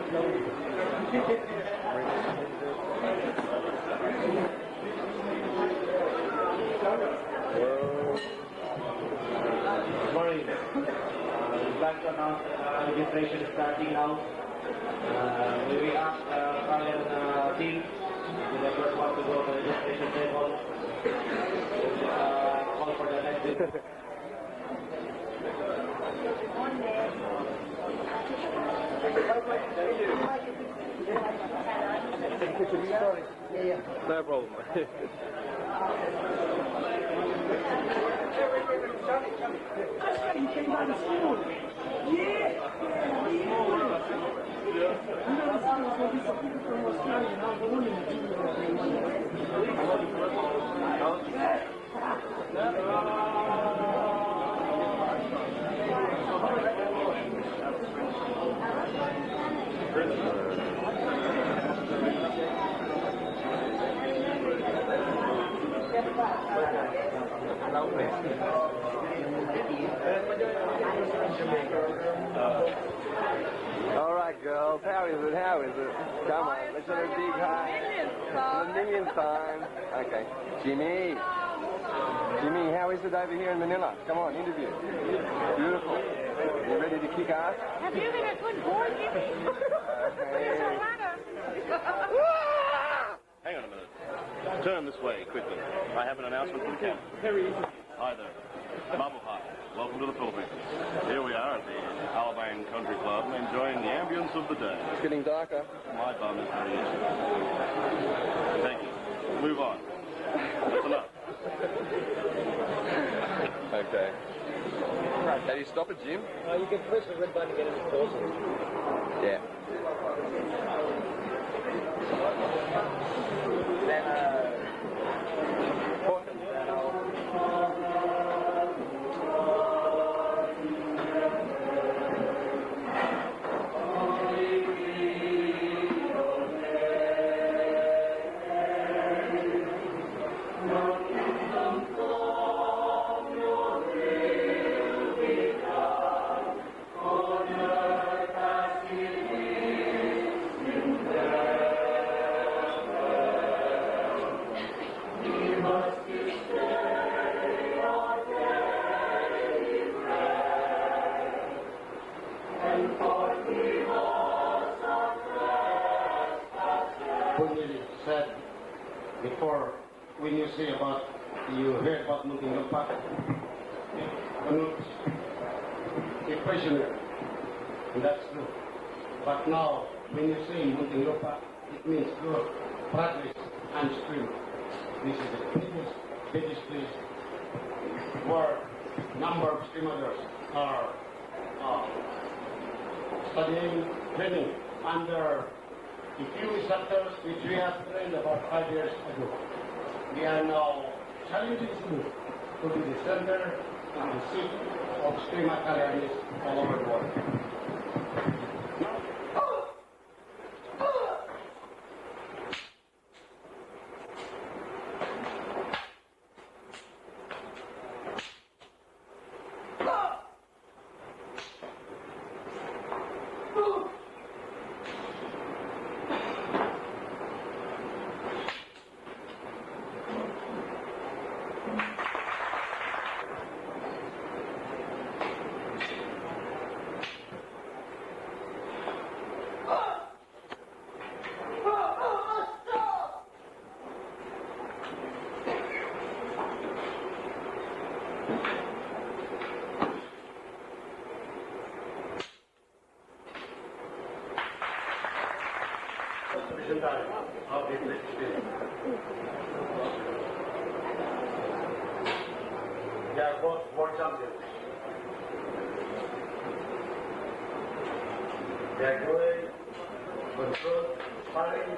Good morning. We'd like to announce registration is starting now. We will ask Italian team, the first one to go to the registration table. Call for the next visit. No problem. All right, girls. How is it? How is it? Come on, let's have a big hug. The millionth time. Okay. Jimmy, how is it over here in Manila? Come on, interview. Beautiful. You ready to kick ass? Have you been a good boy, Jimmy? There's a ladder. Hang on a minute. Turn this way, quickly. I have an announcement from the camp. Hi there. Mabu hi. Welcome to the Philippines. Here we are at the Alabang Country Club, enjoying the ambience of the day. It's getting darker. My bum is very itchy. Thank you. Move on. That's enough. Okay. How do you stop it, Jim? You can push the red button to get it closer. Yeah. Then, said before, when you say about, you heard about Muntinlupa, a prisoner, and that's true. But now, when you say Muntinlupa, it means good, progress, and stream. This is the biggest place where number of streamers are studying, training under a few instructors which we have trained about 5 years ago. We are now challenging Cebu to be the center and the seat of stream academies all over the world. They are both world champions. They are doing control, sparring.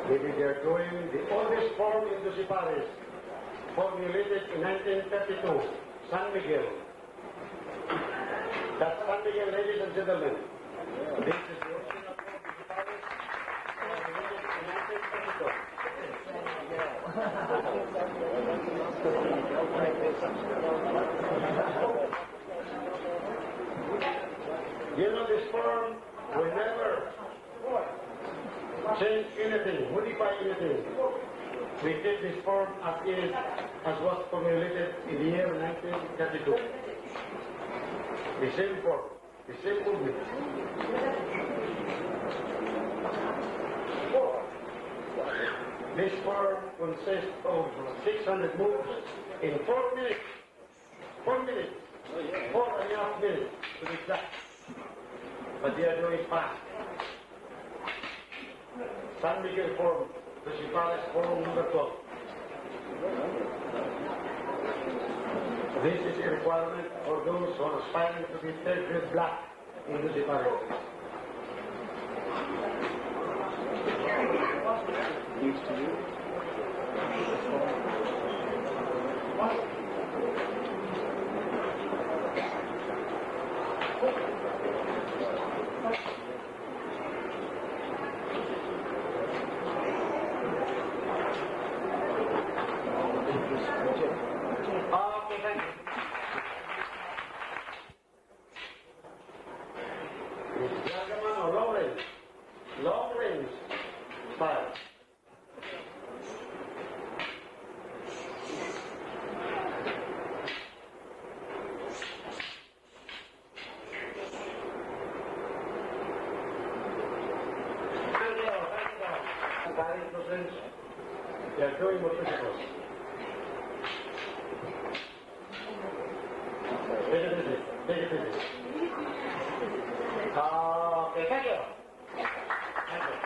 Maybe they are doing the oldest form in Paris, formulated in 1932, San Miguel. That's San Miguel, ladies and gentlemen. This is the original form in Paris, formulated in 1932. You know, this form will never change anything, modify anything. We keep this form as is, as was formulated in the year 1932. The same form, the same movement. This form consists of 600 moves in 4 minutes. 4 minutes. 4.5 minutes to be exact. But they are doing fast. San Miguel form, Principales form number 12. This is a requirement for those who are aspiring to be third grade black in the department. Okay, thank you. Dragoman or long range? Long range style. They are doing what we're supposed to. Take it easy. Take it easy. Okay, thank you. Thank you.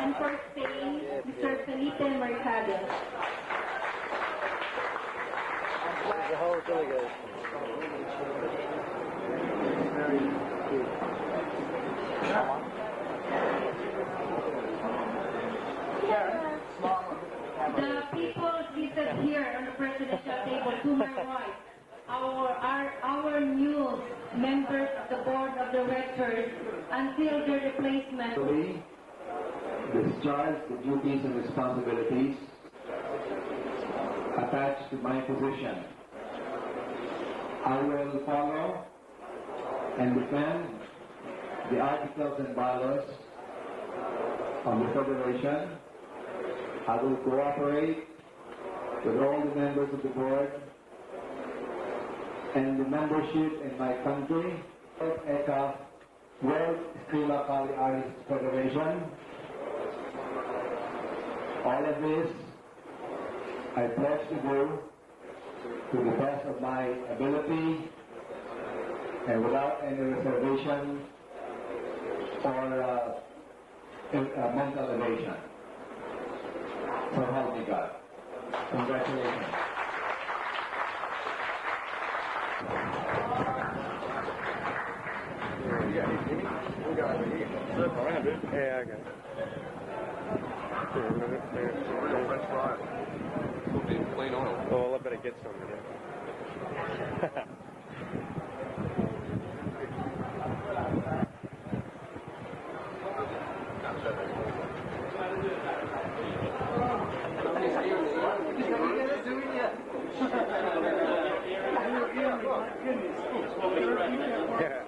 And for Spain, Mr. Felipe Mercado. The whole delegation. The people seated here on the presidential table to my right are our new members of the board of directors until their replacement. Discharge the duties and responsibilities attached to my position. I will follow and defend the articles and bylaws of the Federation. I will cooperate with all the members of the board and the membership in my country, World Eskrima Arnis Federation. All of this I pledge to do to the best of my ability and without any reservation or mental evasion. So help me God. Congratulations. Yeah, okay. French fries. Will be plain oil. Well, I better get some. Yeah.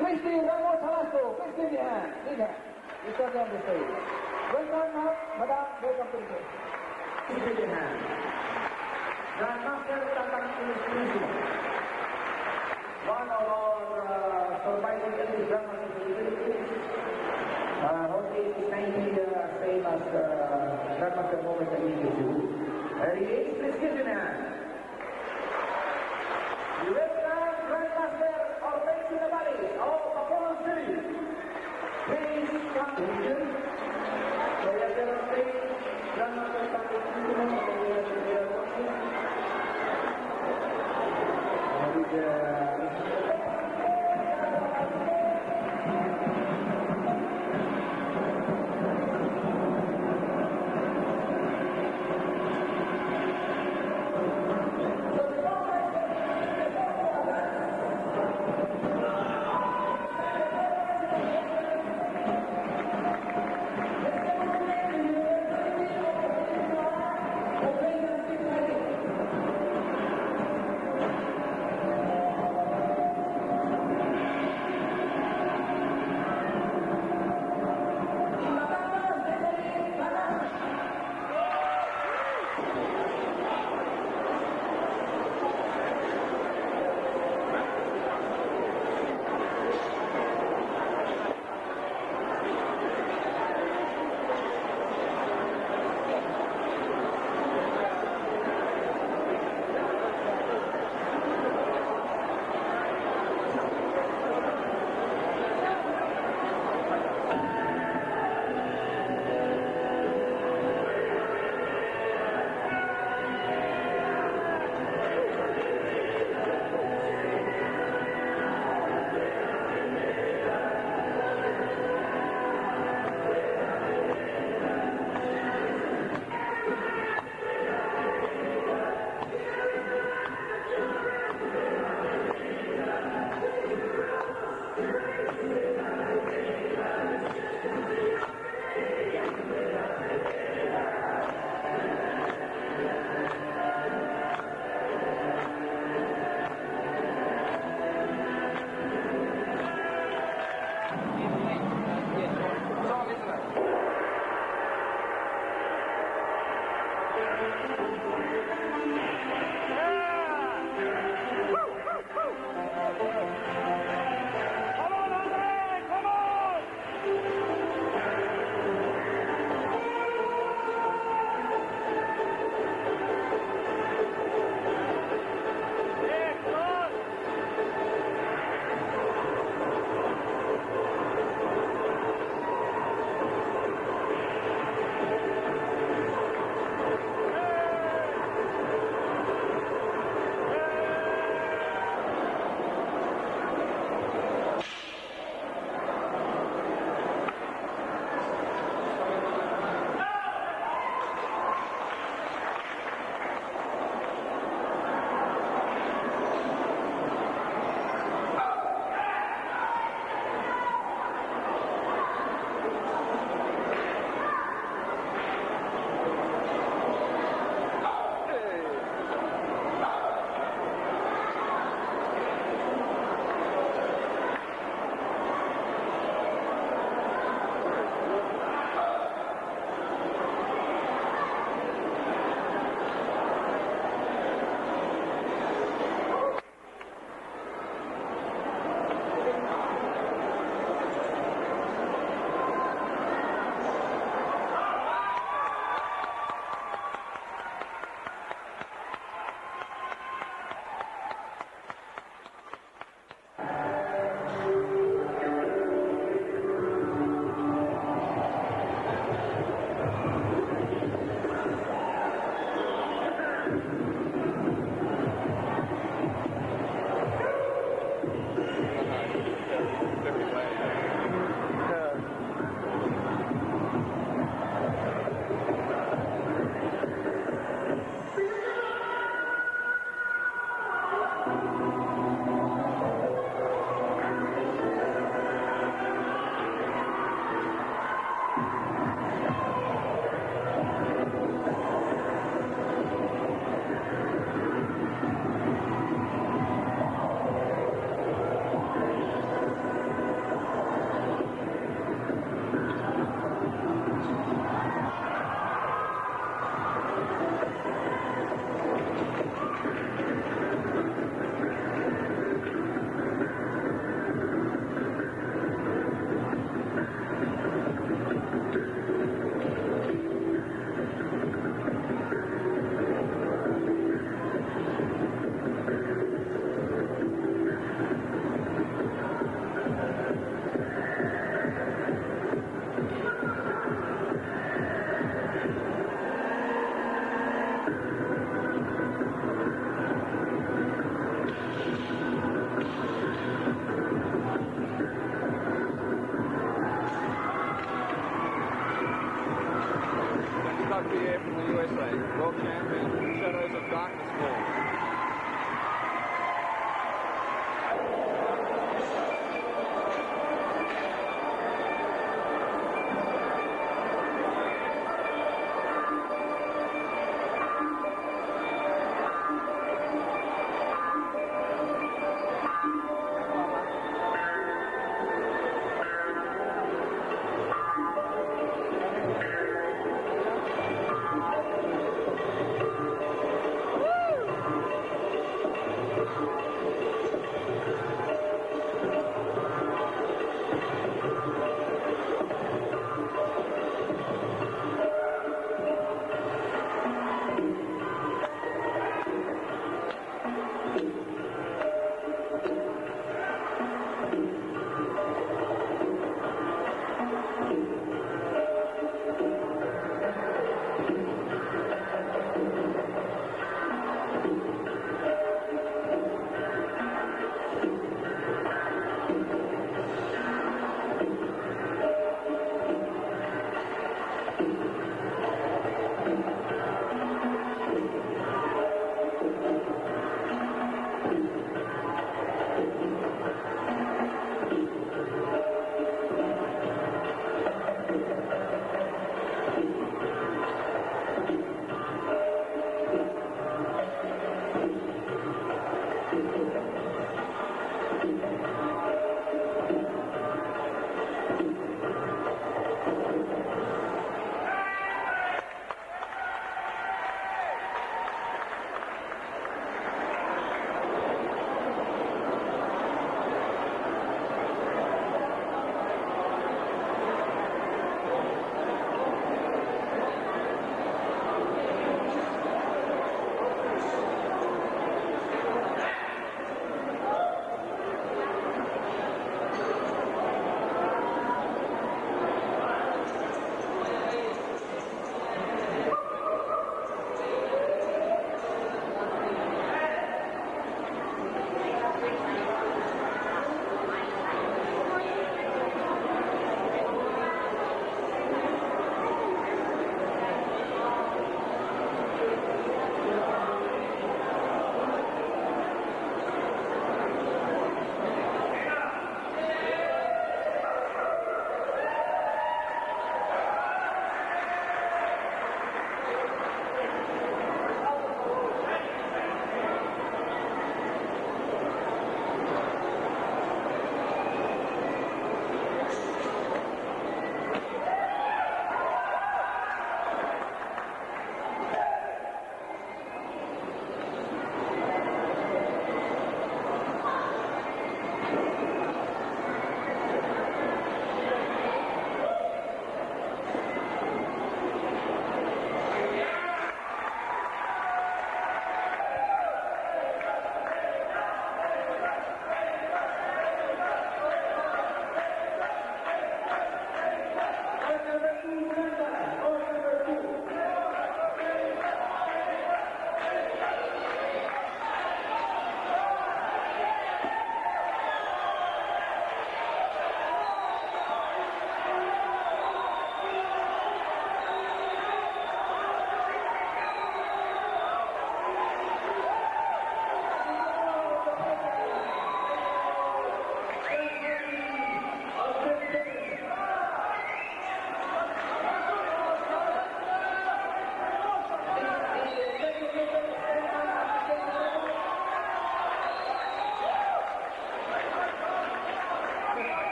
Christy Ramos Halasco, please give your hand. Big hand. You stand on the stage. Welcome now, Madam. Welcome to the stage. Please give your hand. Grandmaster Tatang Institution. One of our surviving English grandmasters in the Philippines. Her age is 90, same as Grandmaster Moment in English. There he is. Please give him a hand. You welcome Grandmaster of Face in the Valley of Katoomba Sydney. Please come to the so we are there on stage. Grandmaster Tatang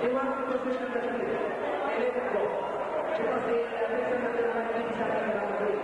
they want to position the tree. They let it go. Because they listen that they're not doing something wrong with it.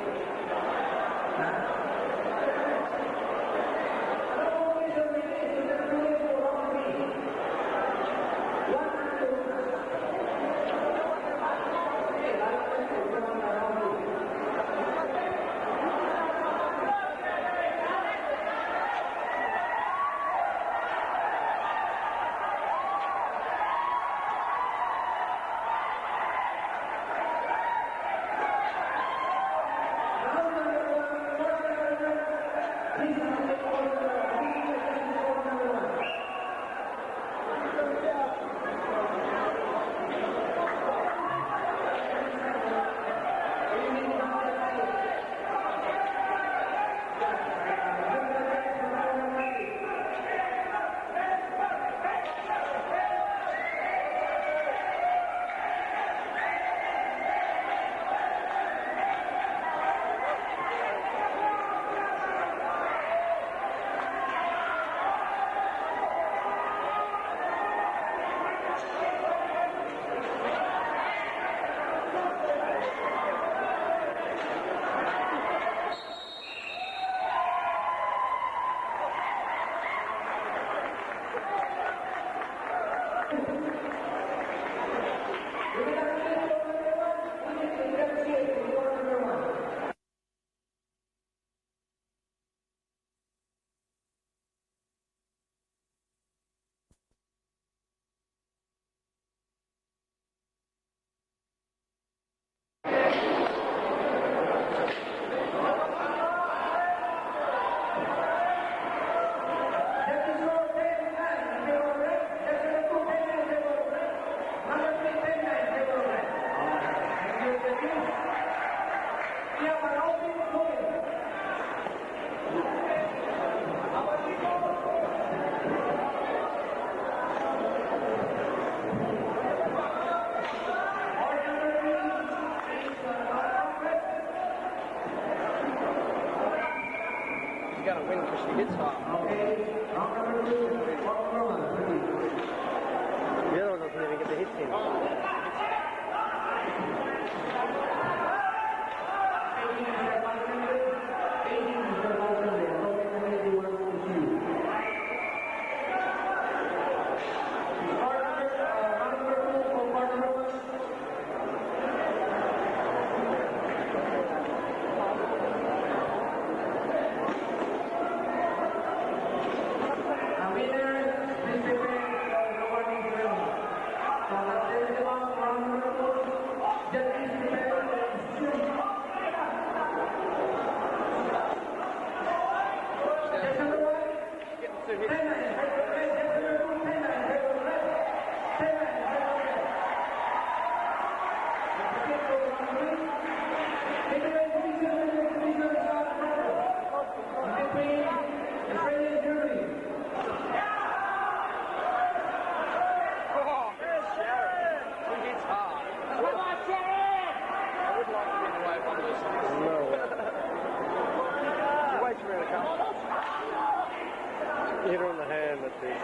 Hit her on the hand, that's it.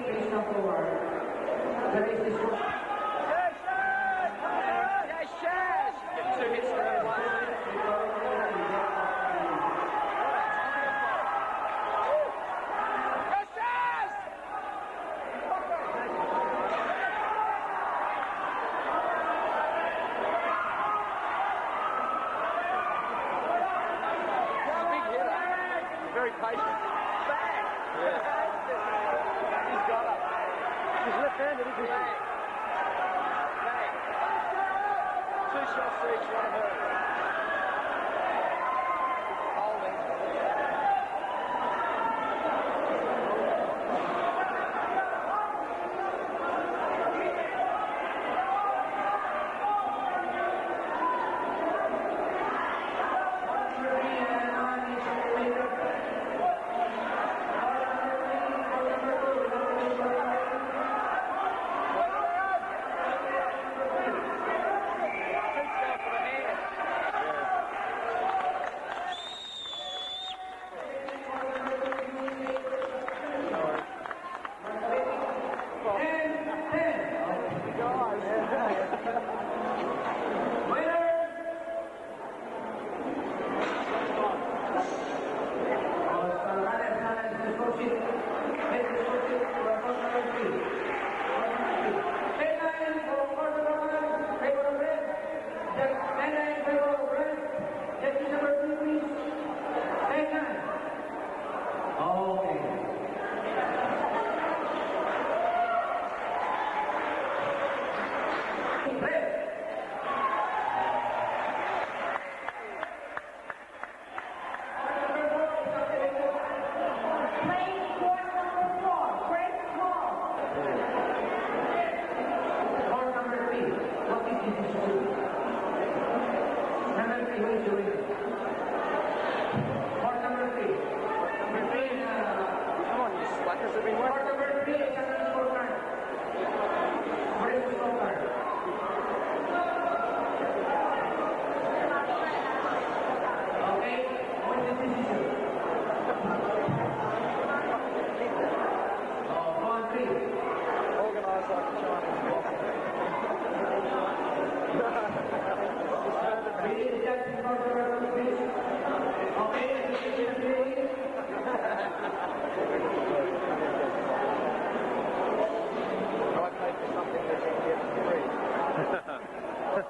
Please come forward. The race is for... Two hits for her one. Very patient. Bang! Yeah. He's got her. She's left-handed, isn't she? Bang. Two shots to each one of her. Holding. Yeah. Is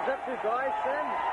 that two guys, Sam?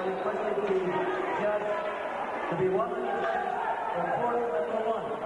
Requested to judge to be one for court number one.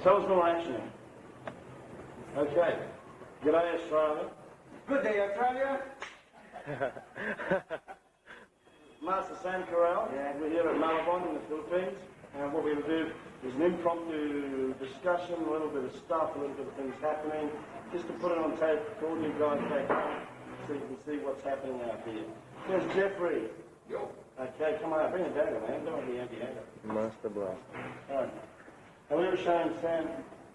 Tell us more action. Okay. G'day, Australia. Good day, Australia. Master Sam Corral. Yeah. We're here at Malabon in the Philippines. And what we're going to do is an impromptu discussion, a little bit of stuff, a little bit of things happening, just to put it on tape for all you guys back home so you can see what's happening out here. There's Jeffrey. Yo. Okay, come on, bring it down, man. Don't want to be empty-handed. Master Blast. All right. And we were showing Sam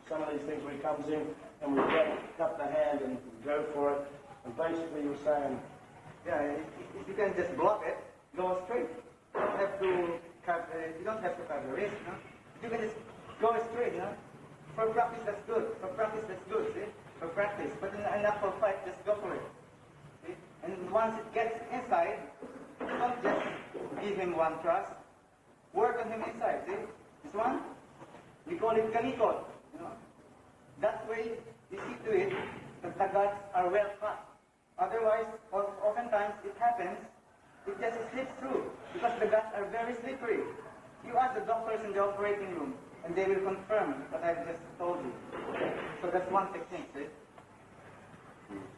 some of these things where he comes in and we cut the hand and go for it. And basically you were saying, Yeah, if you can just block it, go straight. You don't have to cut. You don't have to cut the wrist, no? You can just go straight, no? For practice, that's good. For practice, that's good. See? For practice, but in an actual fight, just go for it. See? And once it gets inside, don't just give him one thrust. Work on him inside. See? This one, we call it kanikot. You know? That way, you see to it that the guts are well cut. Otherwise, oftentimes it happens, it just slips through because the guts are very slippery. You ask the doctors in the operating room, and they will confirm what I've just told you. So that's one technique, see?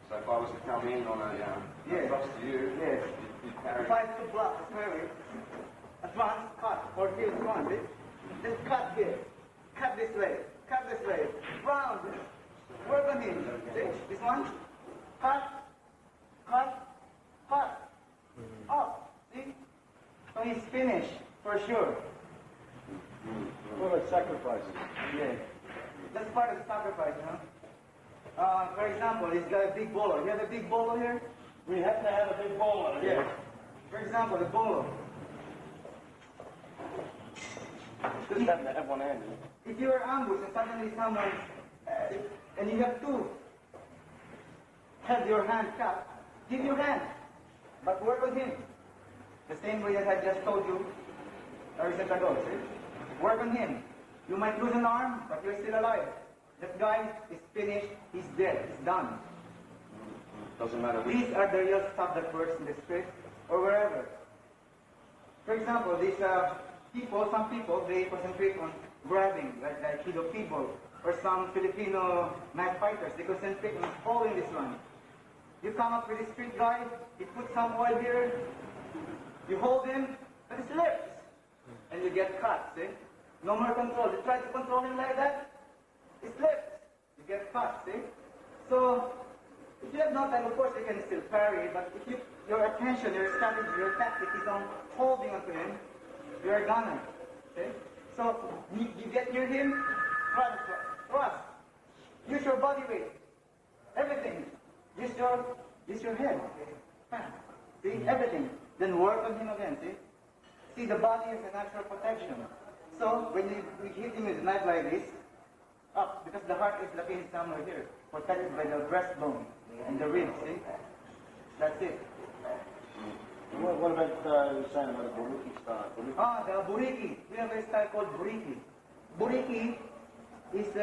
So if I was to come in on a Yes. thrust to you, Yes. you'd carry. If I have to block, swear it, advance, cut, or here is one, see? Then cut here, cut this way, round, work on him, see? This one, cut, up, see? So he's finished, for sure. what about sacrifices? Yeah. That's part of the sacrifice, you know? For example, he's got a big bowler. You have a big bowler here? We have to have a big bowler. Yeah. For example, the bowler. Just happen to have one hand. If you are ambushed and suddenly someone, and you have to have your hand cut, give your hand, but work on him. The same way that I just told you a recent ago, see? Work on him. You might lose an arm, but you're still alive. That guy is finished, he's dead, he's done. Doesn't matter which. These are the real stuff that works in the street or wherever. For example, these some people, they concentrate on grabbing, like Kilo people, or some Filipino mad fighters, they concentrate on following this one. You come up with a street guy, you put some oil here, you hold him, but he slips, and you get cut, see? No more control. You try to control him like that, he slips, you get cut, see? So, if you have no time, of course you can still parry, but if your attention, your strategy, your tactic is on holding onto him, you're a gunner. Okay? So you get near him, thrust. Use your body weight. Everything. Use your head. See? Everything. Then work on him again, see? See, the body is a natural protection. So when you hit him with a knife like this, up, because the heart is located somewhere here, protected by the breastbone and the ribs, see? That's it. What about you saying about the buriki style? The buriki. We have a style called buriki. Buriki is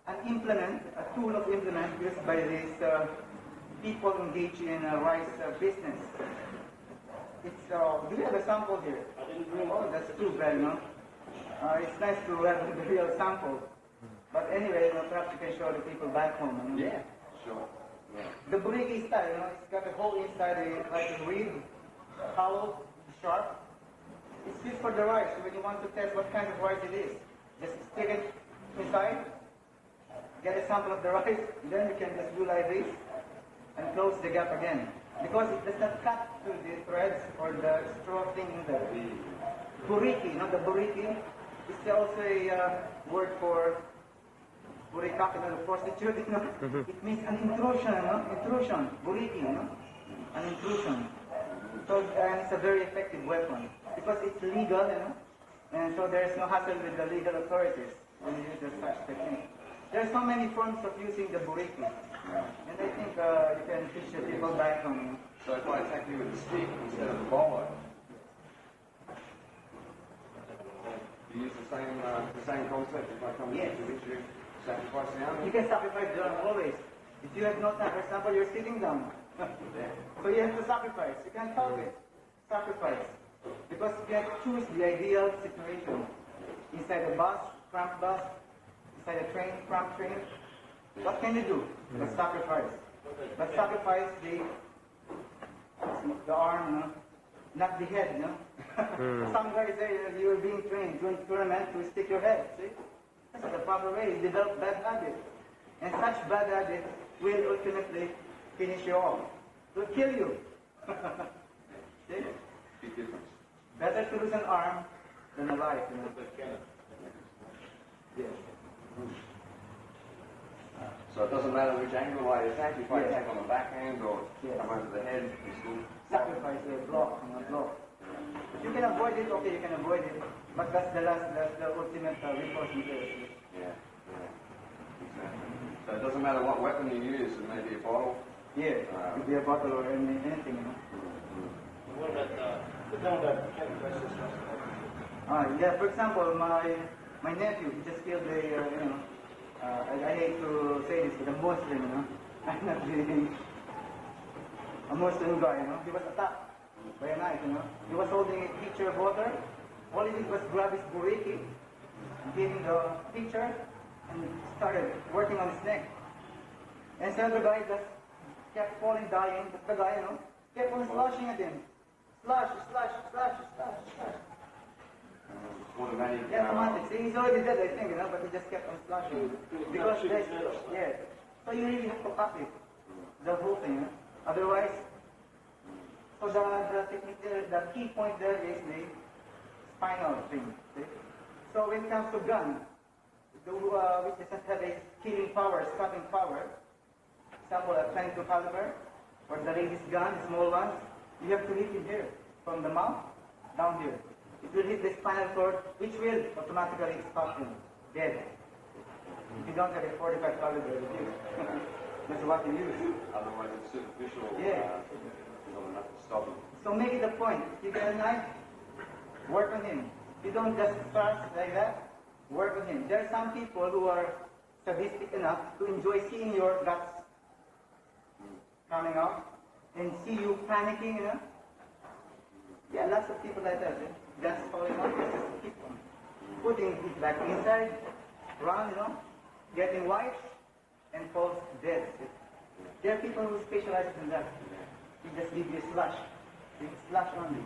an implement, a tool of implement used by these people engaged in rice business. It's, do we have a sample here? I didn't bring Oh, that's too bad, no? It's nice to have the real sample. But anyway, perhaps you can show the people back home. You know? Yeah, sure. Yeah. The buriki style, it's got a hole inside it, like a reed, hollow, sharp. It's used for the rice when you want to test what kind of rice it is. Just stick it inside, get a sample of the rice, then you can just do like this and close the gap again. Because it does not cut through the threads or the straw thing in the buriki, not the buriki. It's also a word for burikak, the prostitute, you know. It means an intrusion, intrusion, buriki, an intrusion. So, and it's a very effective weapon because it's legal, and so there's no hassle with the legal authorities when you use such technique. There are so many forms of using the buriki, and I think can push the people back from. So if I attack you with the stick instead of the bowler, you use the same concept if I come to you, sacrifice the army? You can sacrifice the arm always. If you have no time, for example, you're sitting down. So you have to sacrifice. You can't help it. Sacrifice. Because you can choose the ideal situation. Inside a bus, cramped bus, inside a train, cramped train. What can you do? But sacrifice. But sacrifice the arm, not the head, no? Some guys say you're being trained during tournament to stick your head, see? That's not the proper way. You develop bad habits. And such bad habits will ultimately finish you off. Will kill you. See? Big difference. Better to lose an arm than a life, you know? Yes. So it doesn't matter which angle I attack, if I Yes. attack on the backhand or Yes. come under the head, it's good. Sacrifice the block, you know, block. If you can avoid it, okay, you can avoid it. But that's the ultimate reinforcement there. Yeah. Exactly. So it doesn't matter what weapon you use, it may be a bottle. Yeah, it could be a bottle or anything, you know. What about the thing about sacrifices? Yeah, for example, my nephew, he just killed I hate to say this, but a Muslim, you know. I'm not really a Muslim guy, you know. He was attacked by a knife, you know. He was holding a pitcher of water. All he did was grab his buriki, gave him the pitcher, and started working on his neck. And so the guy just kept falling, dying. But the guy, you know, kept on slashing at him. Slash. Automatic. Yeah, automatic. See, he's already dead, I think, you know, but he just kept on slashing. Because there's, yeah. So you really have to copy the whole thing, you know? Otherwise, so the technique there, the key point there is the spinal thing. See? So when it comes to gun, which doesn't have a killing power, stopping power, example a 22 caliber, or the latest gun, the small ones, you have to hit it here, from the mouth down here. It will hit the spinal cord, which will automatically stop him dead. If you don't have a 45 caliber with you, that's what you use. Otherwise it's superficial. Yeah. Not enough to stop him. So make it a point. If you get a knife, work on him. You don't just thrust like that, work on him. There are some people who are sadistic enough to enjoy seeing your guts coming out and see you panicking, you know. Yeah, lots of people like that. Guts falling out, they just keep on putting it back inside, run, you know, getting white, and falls dead. There are people who specialize in that. You just give you a slash. You slash only.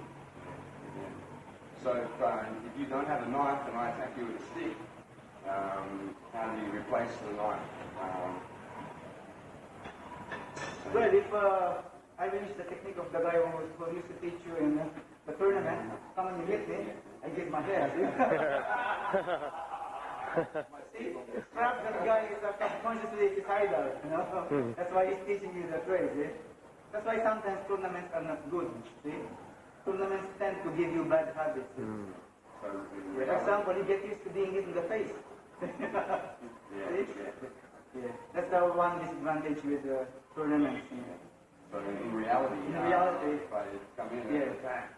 So if you don't have a knife and I attack you with a stick, how do you replace the knife? Well, if I will use the technique of the guy who used to teach you in the tournament, come and hit me, I give my head. See, perhaps that guy is subconsciously suicidal, you know. That's why he's teaching you that way, see? That's why sometimes tournaments are not good, see? Tournaments tend to give you bad habits. For example, you get used to being hit in the face. See? Yeah. That's the one disadvantage with tournaments. So in reality, if I come in and attack,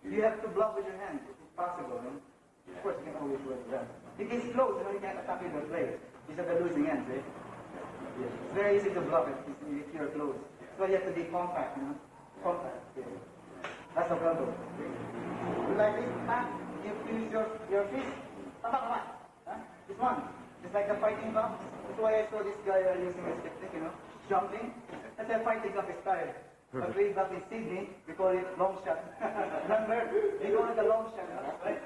you have to block with your hand if it's possible. No? Of course, you can always work with that. If it's close, you can't attack with the blade. These are the losing ends, eh? Yeah. It's very easy to block it if you're close. So you have to be compact, you know? Compact. Yeah. That's a problem. Like this, you use your fist. Come on. This one. It's like the fighting box. That's why I saw this guy using his technique, you know, jumping. That's a fighting box style. But way back in Sydney, we call it long shot. Remember? We call it the long shot, right?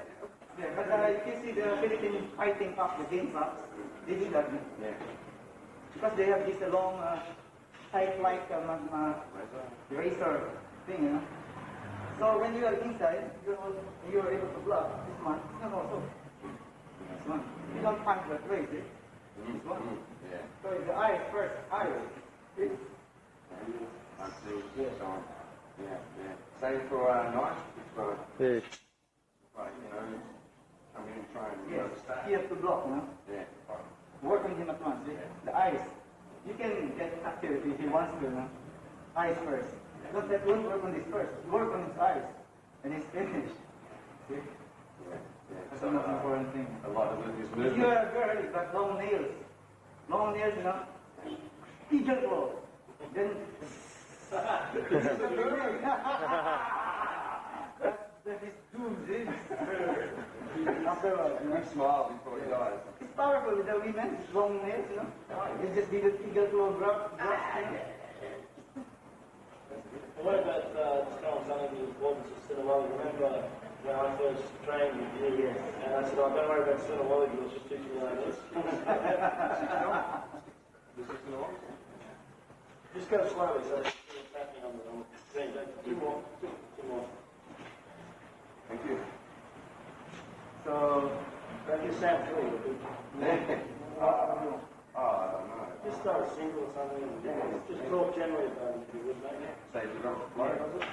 Yeah, but you can see the Philippine fighting box, the game box. They do that. Yeah. Because they have this long, type-like razor thing, you know. So when you are inside, you're able to block this one. No, also. This one. You don't punch that way, see? This one. Yeah. So the eyes first. Eyes. See? I see. Yeah. Same for knife. Yes. Right, you know, come in and try and Yes. understand. You have to block, you know. Yeah. Work on him at once, see? The eyes. You can get active if he wants to, no? Eyes first. Don't work on this first. Work on his eyes. And it's finished. See? That's the most important thing. A lot of it is If movement. you're a girl, you've got long nails. Long nails, you know. Eagle claw. Then that is doomed, see? Afterwards, you know. You smile before he dies. It's powerful with the women, it's long nails, you know. You just need an eagle claw grab, you know. What about just kind of something the importance of cinema? Remember when I first trained with you, and I said, oh, don't worry about cinema, you'll just teach me like this. Just go slowly, so it's happening on the screen. Two more. Thank you. So, Don't you sound cool. I don't know. Just start a single or something. Just talk generally about it, if you would, mate. Say you don't flow, does it?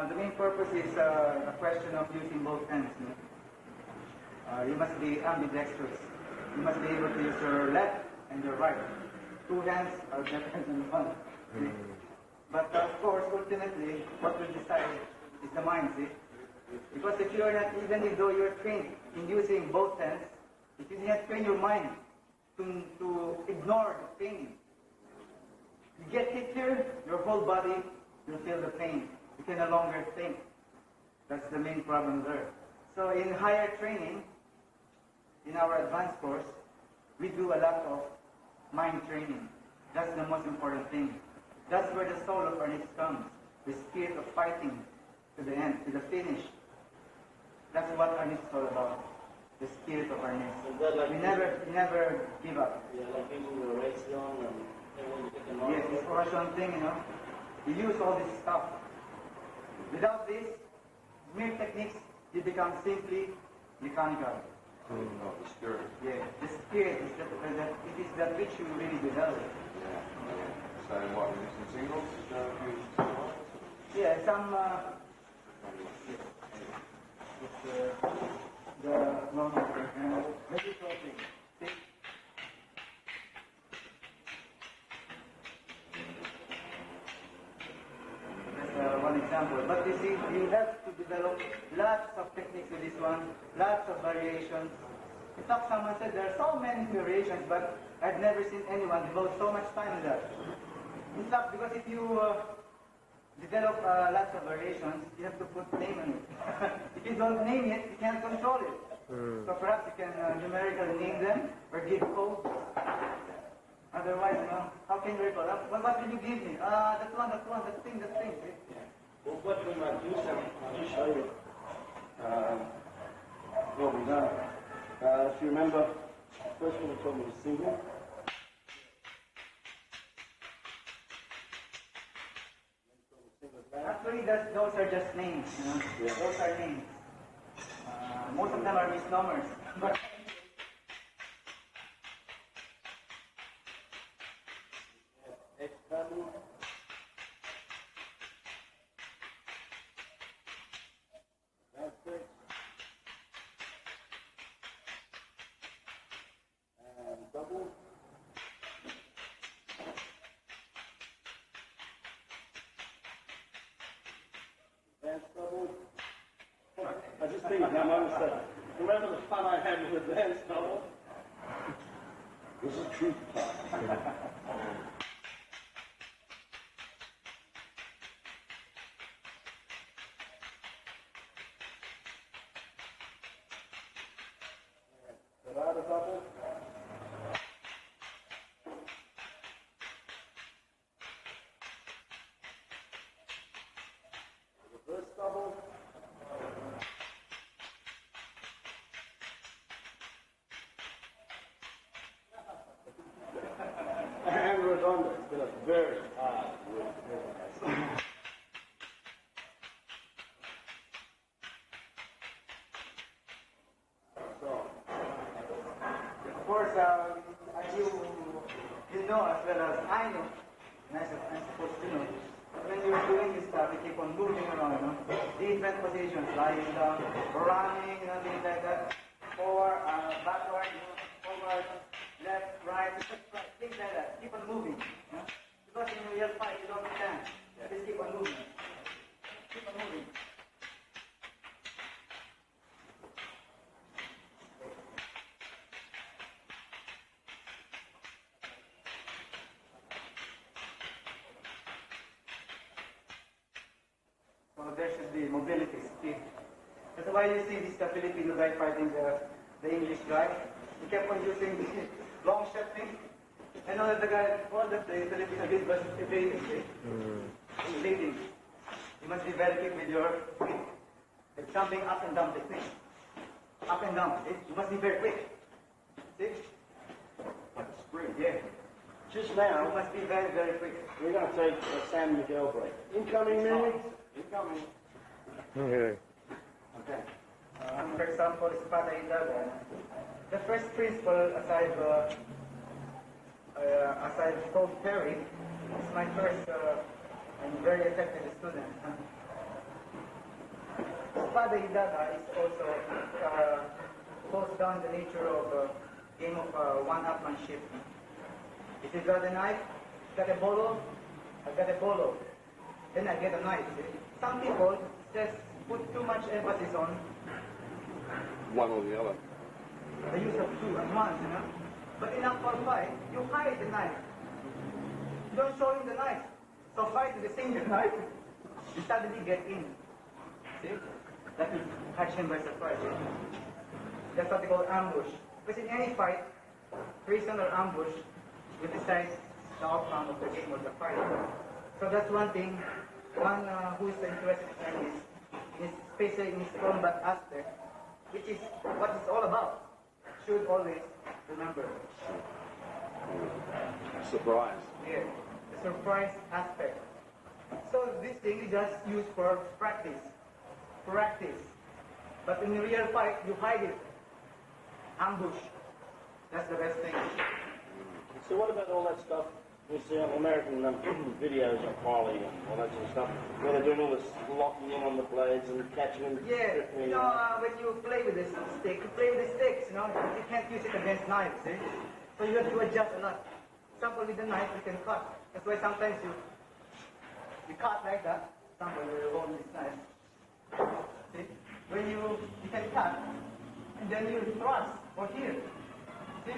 the main purpose is a question of using both hands. No? You must be ambidextrous. You must be able to use your left and your right. Two hands are better than one. See? But of course, ultimately, what will decide is the mind. See? Because if you are not, even though you are trained in using both hands, if you do not train your mind to ignore the pain, you get hit here, your whole body will feel the pain. You can no longer think. That's the main problem there. So in higher training, in our advanced course, we do a lot of mind training. That's the most important thing. That's where the soul of Arnis comes. The spirit of fighting to the end, to the finish. That's what Arnis is all about. The spirit of Arnis. Like We never give up. Yeah, like using the ration and when you get the Yes, this Russian thing, you know. We use all this stuff. Without this, mere techniques, you become simply mechanical. Not the spirit. Yeah, the spirit is it is that which you really develop. Yeah. So what, we're using singles? Yeah, some the normal maybe floating. See? That's one example. But you see, you have to develop lots of techniques with this one, lots of variations. In fact, someone said there are so many variations, but I've never seen anyone devote so much time to that. In fact, because if you develop lots of variations, you have to put name on it. If you don't name it, you can't control it. So perhaps you can numerically name them or give codes. Otherwise, how can you recall? What will you give me? That one, that thing. See? Well, what we might do, Sam, I'll just show you what we done. If you remember, first one we told me was single. Actually, those are just names. Yeah. Those are names. Most of them are misnomers. But X-Value. That's it. And double. Advanced double. I just think now, Mama said, remember the fun I had with advanced double? This is truth time. Another double. Reverse double. And Redondo. It's been a very hard week. of course, you know as well as I know And I'm supposed to know. When you're doing this stuff, you keep on moving around, different positions, lying down, running, things like that. Forward, backward, forward, left, right, things like that. Keep on moving. Because in real fight, you don't stand. Just keep on moving. Keep on moving. So there should be mobility, speed. That's why you see this Filipino guy fighting the English guy. He kept on using the long shot thing. And all the guy, all the Filipino did was evading. Evading. You must be very quick with your feet. It's jumping up and down technique. Up and down. See? You must be very quick. See? Like a spring, yeah. Just You now, must be very, very quick. we're going to take a San Miguel break. Incoming, Mary. Incoming. Okay. Okay. For example, Espada Ilaga. The first principle, aside Paul Perry, is my first and very effective student. Espada Ilaga is also goes down the nature of a game of one-upmanship. If you got a knife, got a bolo, I got a bolo. Then I get a knife. See? Some people just put too much emphasis on One or the other. the use of two at once, But in actual fight, you hide the knife. You don't show him the knife. So fight with the single knife, you suddenly get in. See? That will catch him by surprise. See? That's what they call ambush. Because in any fight, prison or ambush will decide the outcome of the game or the fight. So that's one thing. One who is interested in this, especially in his combat aspect, which is what it's all about, should always remember. Surprise. Yeah, the surprise aspect. So this thing is just used for practice. Practice. But in the real fight, you hide it. Ambush. That's the best thing. So what about all that stuff you see on American videos of Harley and all that sort of stuff, where they're doing all this locking in on the blades and catching them? Yeah, when you play with this stick, you play with the sticks, you can't use it against knives, see? So you have to adjust a lot. For example, with the knife, you can cut. That's why sometimes you cut like that. For example, you're holding this knife. See? When you can cut, and then you thrust, or here. See?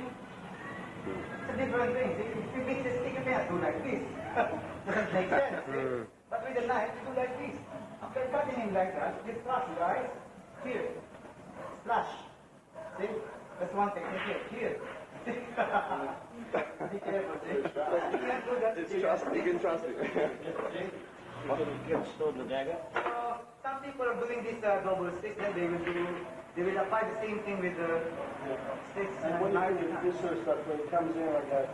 It's a different thing. See? If you mix the stick, you cannot do like this. Doesn't make sense, see? But with the knife, you do like this. After cutting him like that, you thrust, guys. Here. Slash. See? That's one technique here. Be careful, see? You can't do that. You can trust it. What did it get stored in the dagger? Some people are doing this double sticks, then they will apply the same thing with the sticks And and what do you knives. think of this sort of stuff when it comes in like that?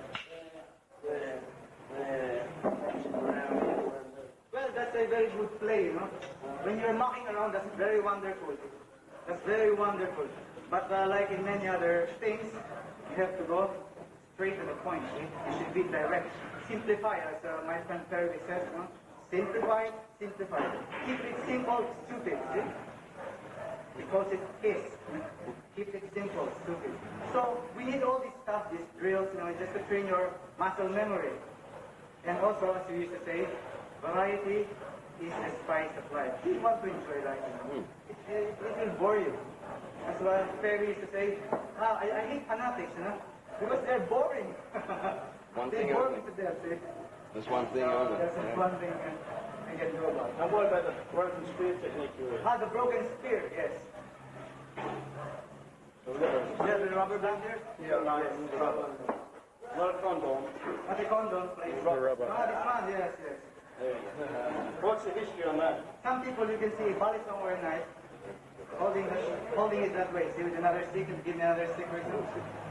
Well, that's a very good play, When you're mucking around, that's very wonderful. That's very wonderful. But like in many other things, you have to go straight to the point. See? You should be direct. Simplify, as my friend Perry says. Simplify, simplify. Keep it simple, stupid. See? He calls it KISS. Keep it simple, stupid. So we need all this stuff, these drills, just to train your muscle memory. And also, as we used to say, variety is the spice of life. You want to enjoy life. It will bore you. That's why Perry used to say, I hate fanatics, because they're boring. One they thing bore only. me to death, see? There's one thing only. That's Yeah. one thing I can do about it. And what about the broken spear technique you were? The broken spear, yes. So we've got You have the rubber band there? Yeah, no, Yes, the rubber. Not a condom. Not the condom, please. rubber. This one, yes, yes. There you go. What's the history on that? Some people you can see body somewhere nice, holding it that way. See, with another stick, and give me another stick or two.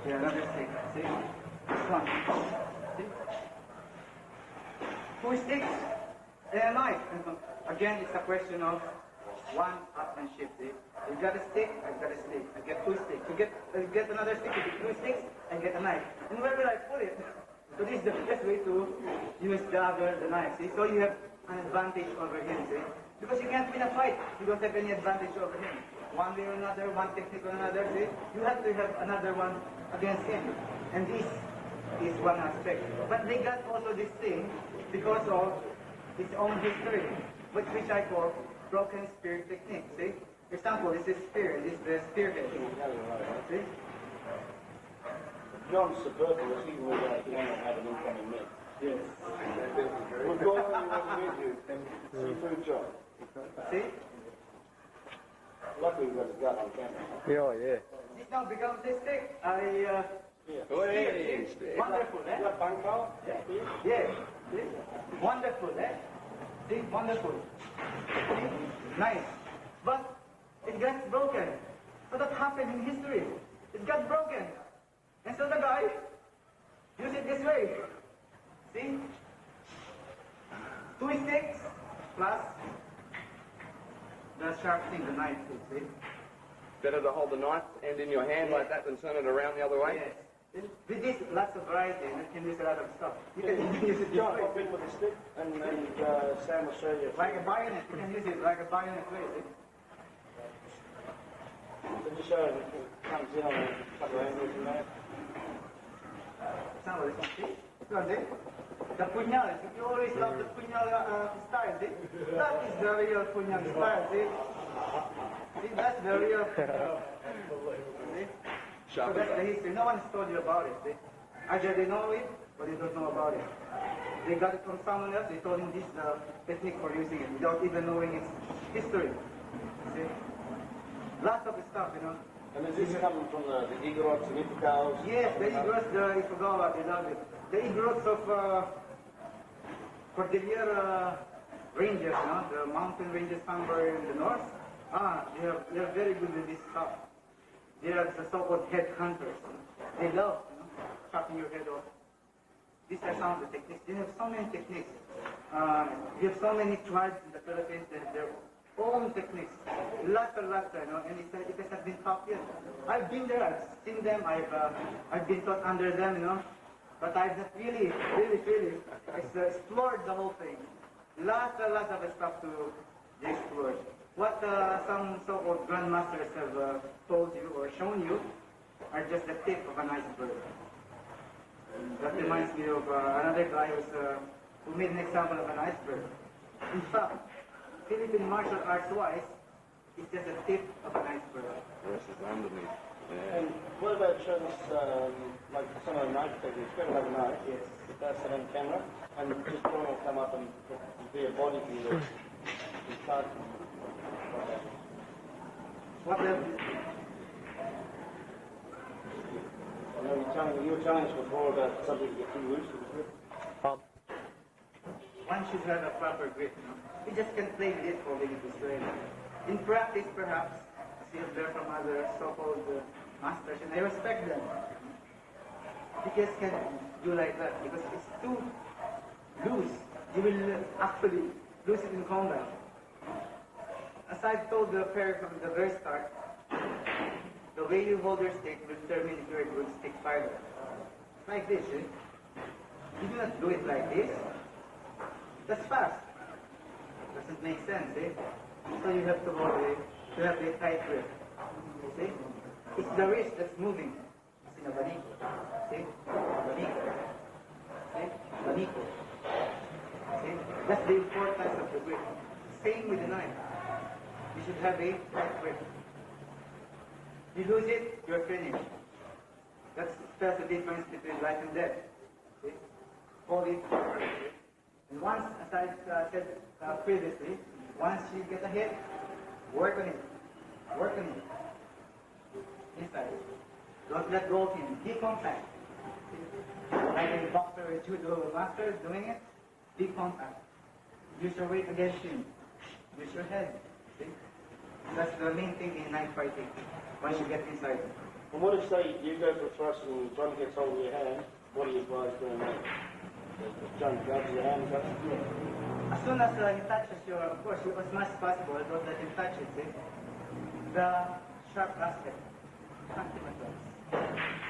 Yeah, another stick. See? This one. See? Two sticks and a knife. Again, it's a question of one-upmanship. See? You got a stick, I've got a stick. I get two sticks. You get another stick, you get two sticks, and get a knife. And where will I put it? So this is the best way to use the knife, see? So you have an advantage over him, see? Because you can't win a fight. You don't have any advantage over him. One way or another, one technique or another, see? You have to have another one against him. And this is one aspect. But they got also this thing because of its own history, which I call broken spear technique, see? For example, this is spear, this is the spearhead. See? John's superfluous, even without you want to have an incoming mid. Yes. We've got only one with you, seafood job. See? Luckily we've got his gut on camera. Yeah. This now becomes this stick. Hey, Wonderful, eh? You got bunker? Yeah. See? Wonderful, eh? See? Wonderful. See? Nice. But it gets broken. So that happened in history. It got broken. And so the guy used it this way. See? 2 sticks plus the sharp thing, the knife, see? Better to hold the knife end in your hand like that than turn it around the other way? Yes. With this, lots of variety, and you can use a lot of stuff. You can use it John, this what way. big with the stick? And Sam will show you. Like a bayonet. You can use it like a bayonet way, see? Can you show him? It comes in on a couple of angles in there. Example, this one, see? This one, see? The punyal, if you always love the punyal style, see? That is the real punyal style, see? See, that's the real punyal. See? So that's the history. No one's told you about it, see? Either they know it, or they don't know about it. They got it from someone else, they told him this is the technique for using it, without even knowing its history. See? Lots of stuff, you know. And is this coming from the Igorots and Ipicals? Yes, the Igorots, the Ifugao, they love it. The Igorots of Cordillera ranges, you know, the mountain ranges somewhere in the north. They are very good with this stuff. They are the so-called head hunters. They love, you know, chopping your head off. These are some of the techniques. They have so many techniques. You have so many tribes in the Philippines that their own techniques. Lots and lots, you know, and it has not been taught yet. I've been there, I've seen them, I've been taught under them, you know, but I've not really explored the whole thing. Lots and lots of stuff to explore. What some so-called grandmasters have told you or shown you are just the tip of an iceberg. That reminds me of another guy who made an example of an iceberg. In fact, Philippine martial arts wise, it's just the tip of an iceberg. The rest is underneath. Yeah. And what about showing us, like some of the knife techniques? Better have a knife. Yes. Put that set on camera, and just John will come up and be a body view. Start. What the... I know you were telling us before about something to get too loose with the grip. One should have a proper grip, you know. You just can't play with it holding it this way. In practice, perhaps, as you have learned from other so-called masters, and I respect them, you just can't do like that because it's too loose. You will actually lose it in combat. As I've told the pair from the very start, the way you hold your stick will determine if you're a good stick fighter. Like this, eh? You do not do it like this. That's fast. Doesn't make sense, eh? So you have to hold it, you have a tight grip. See? It's the wrist that's moving. It's in a banico. See? Banico. See? Banico. See? That's the importance of the grip. Same with the knife. You should have a tight grip. You lose it, you're finished. That's the difference between life and death. See? Hold it perfectly. And once, as I said previously, once you get a hit, work on it. Work on it. Inside. Don't let go of him. Be contact. Like a boxer or judo master is doing it, be contact. Use your weight against him. Use your head. See? That's the main thing in knife fighting. Once you get inside. And what if, say, you go for a thrust and John gets hold of your hand, what do you advise doing then? John grabs your hand, grabs it. As soon as he touches your, of course, as much as possible, don't let him touch it, see? The sharp aspect. Cut him at once.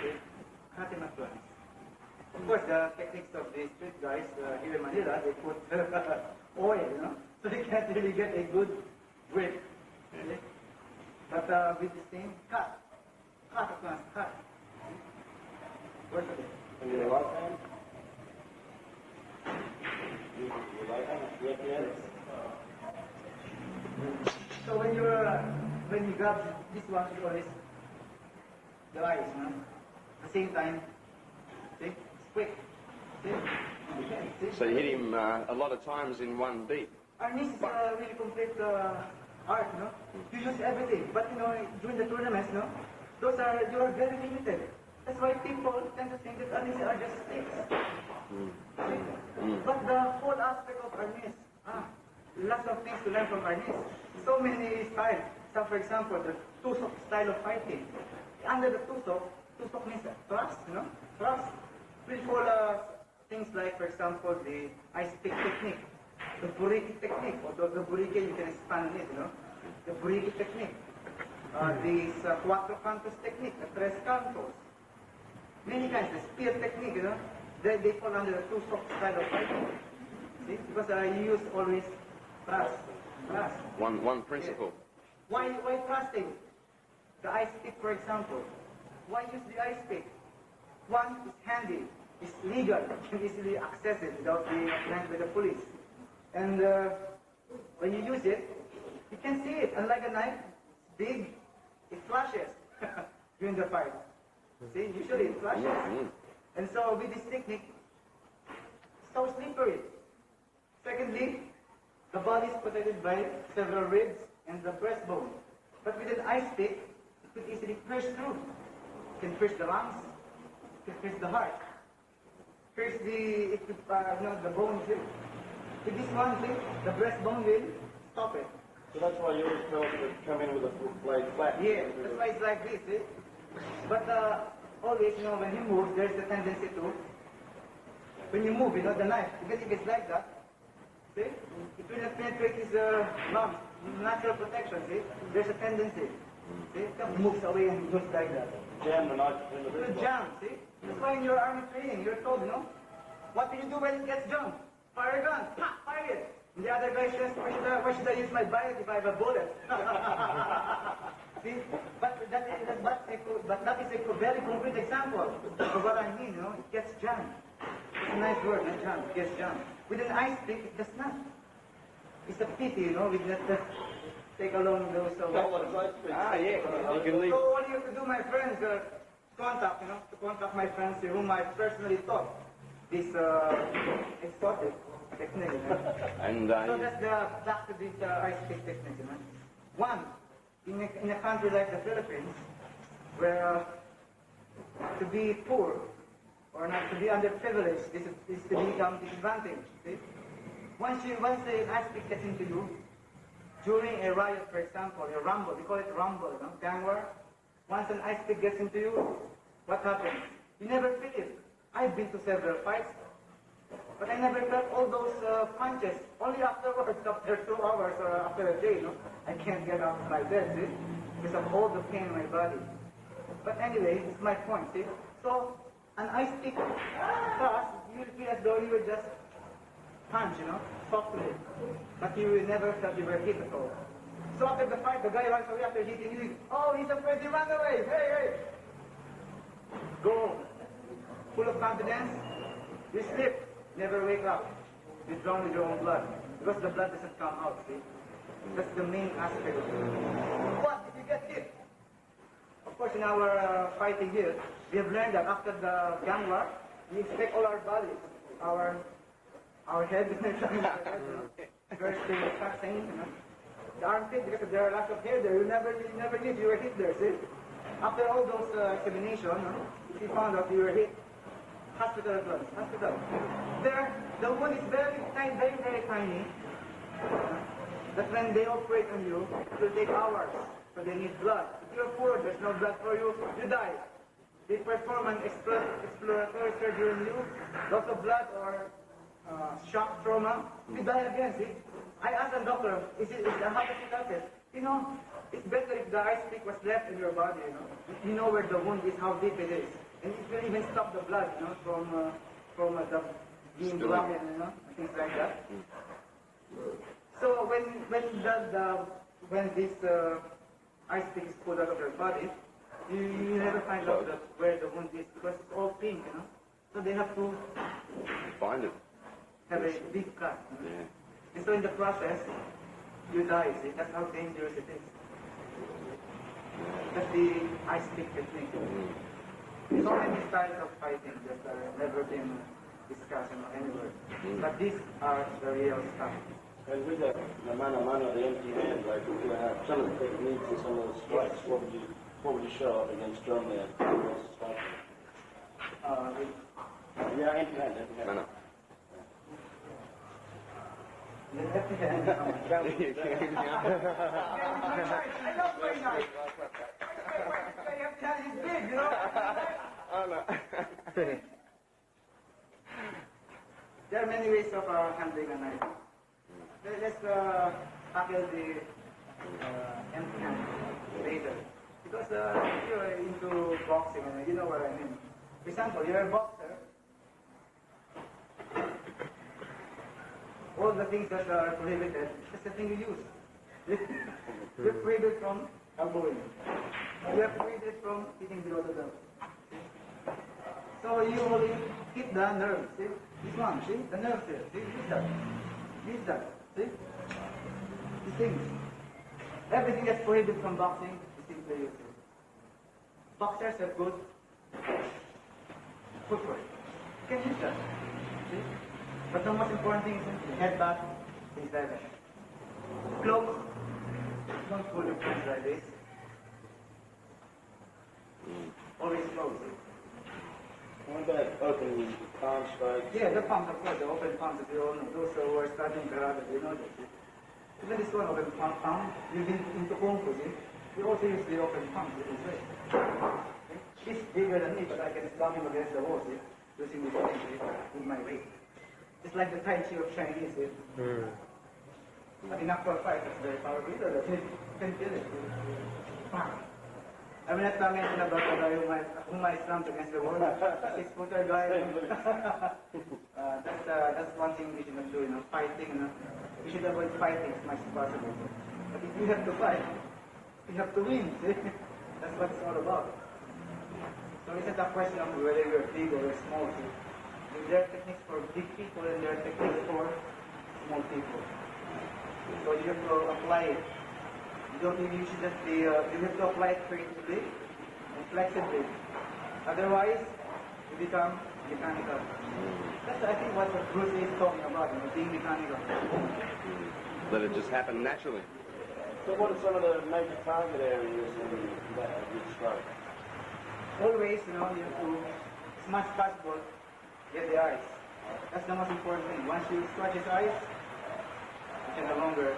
See? Cut him at once. Of course, the techniques of the street guys here in Manila, they put oil, you know, so they can't really get a good grip. Okay? But with this thing, cut. Work with it. And your right hand? Your right hand? Left hand? So when you grab this one, you always the eyes, you know, at the same time, see, it's quick. See? See? So you hit him a lot of times in one beat. Arnis is a really complete art, you know. You use everything, but you know, during the tournaments, you know, you are very limited. That's why people tend to think that Arnis are just sticks. But the whole aspect of Arnis, lots of things to learn from Arnis. So many styles. So for example, the tusok style of fighting. Under the tusok means thrust, you know, thrust. We call things like, for example, the ice pick technique, the buriki technique, or the buriki, you can expand it, you know, the buriki technique. This cuatro cantos technique, the tres cantos. Many kinds, the spear technique, you know, they fall under the tusok style of fighting. See, because you use always thrust. One principle. Why thrusting? The ice pick, for example. Why use the ice pick? One is handy, it's legal, you can easily access it without being apprehended by the police. And when you use it, you can see it. Unlike a knife, it's big, it flashes during the fight. See, usually it flashes. And so with this technique, it's so slippery. Secondly, the body is protected by several ribs and the breastbone. But with an ice pick, it could easily pierce through. It can pierce the lungs, it can pierce the heart, pierce the bone too. With this one thing, the breastbone will stop it. So that's why you always tell them to come in with a blade flat. Yeah, that's why it's like this, see? But always, you know, when you move, there's a tendency to, when you move, you know, the knife, because if it's like that, see, it will not penetrate his lungs, natural protection, see? There's a tendency, see? It moves away and goes like that. Jam the knife in the It will breastbone. jam, see? That's why in your army training, you're told, you know, what do you do when it gets jammed? Fire a gun, ha, fire it. And the other guy says, why should I use my bike if I have a bullet? See? But that is a very concrete example of what I mean, you know, it gets jammed. It's a nice word, not jammed, it gets jammed. With an ice pick, it does not. It's a pity, you know, we just take along those. Yeah, you can leave. So all you have to do, my friends, to contact my friends whom I personally taught this exotic technique. You know? And So that's back to this ice pick technique. You know? One, in a country like the Philippines, where to be poor or not to be underprivileged is to become disadvantaged. See? Once the ice pick gets into you, during a riot, for example, a rumble, we call it rumble, you know, gang war. Once an ice pick gets into you, what happens? You never feel it. I've been to several fights, but I never felt all those punches. Only afterwards, after 2 hours or after a day, you know, I can't get out of my bed, see? Because of all the pain in my body. But anyway, it's my point, see? So, an ice pick thrust, you will feel as though you were just punch, you know, softly. But you will never felt you were hit at all. So after the fight, the guy runs away after hitting you. Oh, he's afraid, he ran away. Hey. Go. Full of confidence. You slip. Never wake up. You drown with your own blood. Because the blood doesn't come out, see? That's the main aspect of it. What if you get hit? Of course, in our fighting here, we have learned that after the gang war, we inspect all our bodies. Our head, first thing is taxing, you know. The armpit, because there are lots of hair there, you never knew you were hit there, see? After all those examinations, we found out you were hit. Hospital at once, hospital. There, the wound is very tiny, very tiny. That when they operate on you, it will take hours, so they need blood. If you're poor, there's no blood for you, you die. They perform an exploratory surgery on you, loss of blood or shock trauma, you die again, see? I asked the doctor, how does it happen? You know, it's better if the ice pick was left in your body, you know. You know where the wound is, how deep it is. And it can even stop the blood, you know, from the being blocked, you know, things like that. So when this ice pick is pulled out of your body, you never find out where the wound is because it's all pink, you know. So they have to Find it. have a big cut. You know? Yeah. And so in the process, you die. See, that's how dangerous it is. That's the ice pick technique. There's so many styles of fighting that have never been discussed anywhere. But these are the real stuff. And with the mano a mano, the empty hand, like some of the techniques and some of the strikes, what would you show up against Germany at versus fighting? Yeah, empty hand. Mano. The left hand. I love very nice. My left hand is big, you know. Oh, no. There are many ways of handling a knife. Let's tackle the empty hand later. Because if you're into boxing, you know what I mean. For example, you're a boxer. All the things that are prohibited, that's the thing you use. You're prohibited from elbowing. You're prohibited from hitting below the belt. So you only hit the nerve, see? This one, see? The nerve here, see? Use that. Use that, see? These things. Everything that's prohibited from boxing is simply used. Boxers have good footwork. You can use that, see? But the most important thing is headbutt, things like that. Close. Don't pull your hands like this. Always close. What about open palm strikes? Yeah, the palms, of course, the open palms, if you all know. Those who are studying karate, they know that. Even this one, open palm, you've been into Kung Fu, see? You also use the open palm this way. He's bigger than me, but I can slam him against the wall, see? Using this thing, see? With my weight. It's like the Tai Chi of Chinese, see? But in actual fight, it's very powerful. You can feel it. I mean, not mention about the guy whom I slammed against the wall. 6-footer guy. That's one thing we shouldn't do, you know, fighting, you know. We should avoid fighting as much as possible. But if you have to fight, you have to win, see? That's what it's all about. So it's not a question of whether you're big or small, see? There are techniques for big people and there are techniques for small people. So you have to apply it. You should just be, you have to apply it creatively and flexibly. Otherwise, you become mechanical. That's, I think, what Bruce Lee is talking about, you know, being mechanical. Let it just happen naturally. So what are some of the major target areas that you describe? Always, you know, you have to, as much as possible, get the eyes. That's the most important thing. Once you scratch his eyes, you can no longer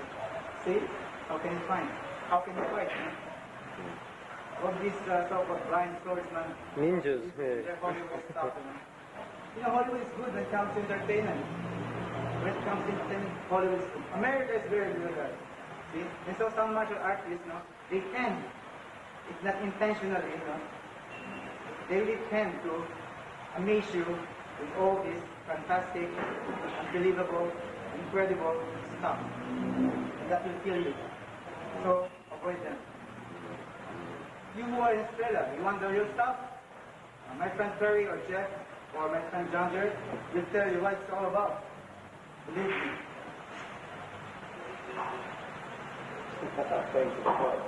see. How can you find? How can you fight? All these so-called blind swordsmen. Ninjas. They're Hollywood stuff, you know. You know, Hollywood is good when it comes to entertainment. When it comes to entertainment, Hollywood is good. America is very good at it. See? And so some martial artists, you know, they tend, it's not intentionally, you know, they really tend to amaze you with all this fantastic, unbelievable, incredible stuff. And that will kill you. So, avoid them. You who are in Australia, you want the real stuff? My friend Terry or Geoff or my friend John Jared will tell you what it's all about. Believe me. Thanks for the point.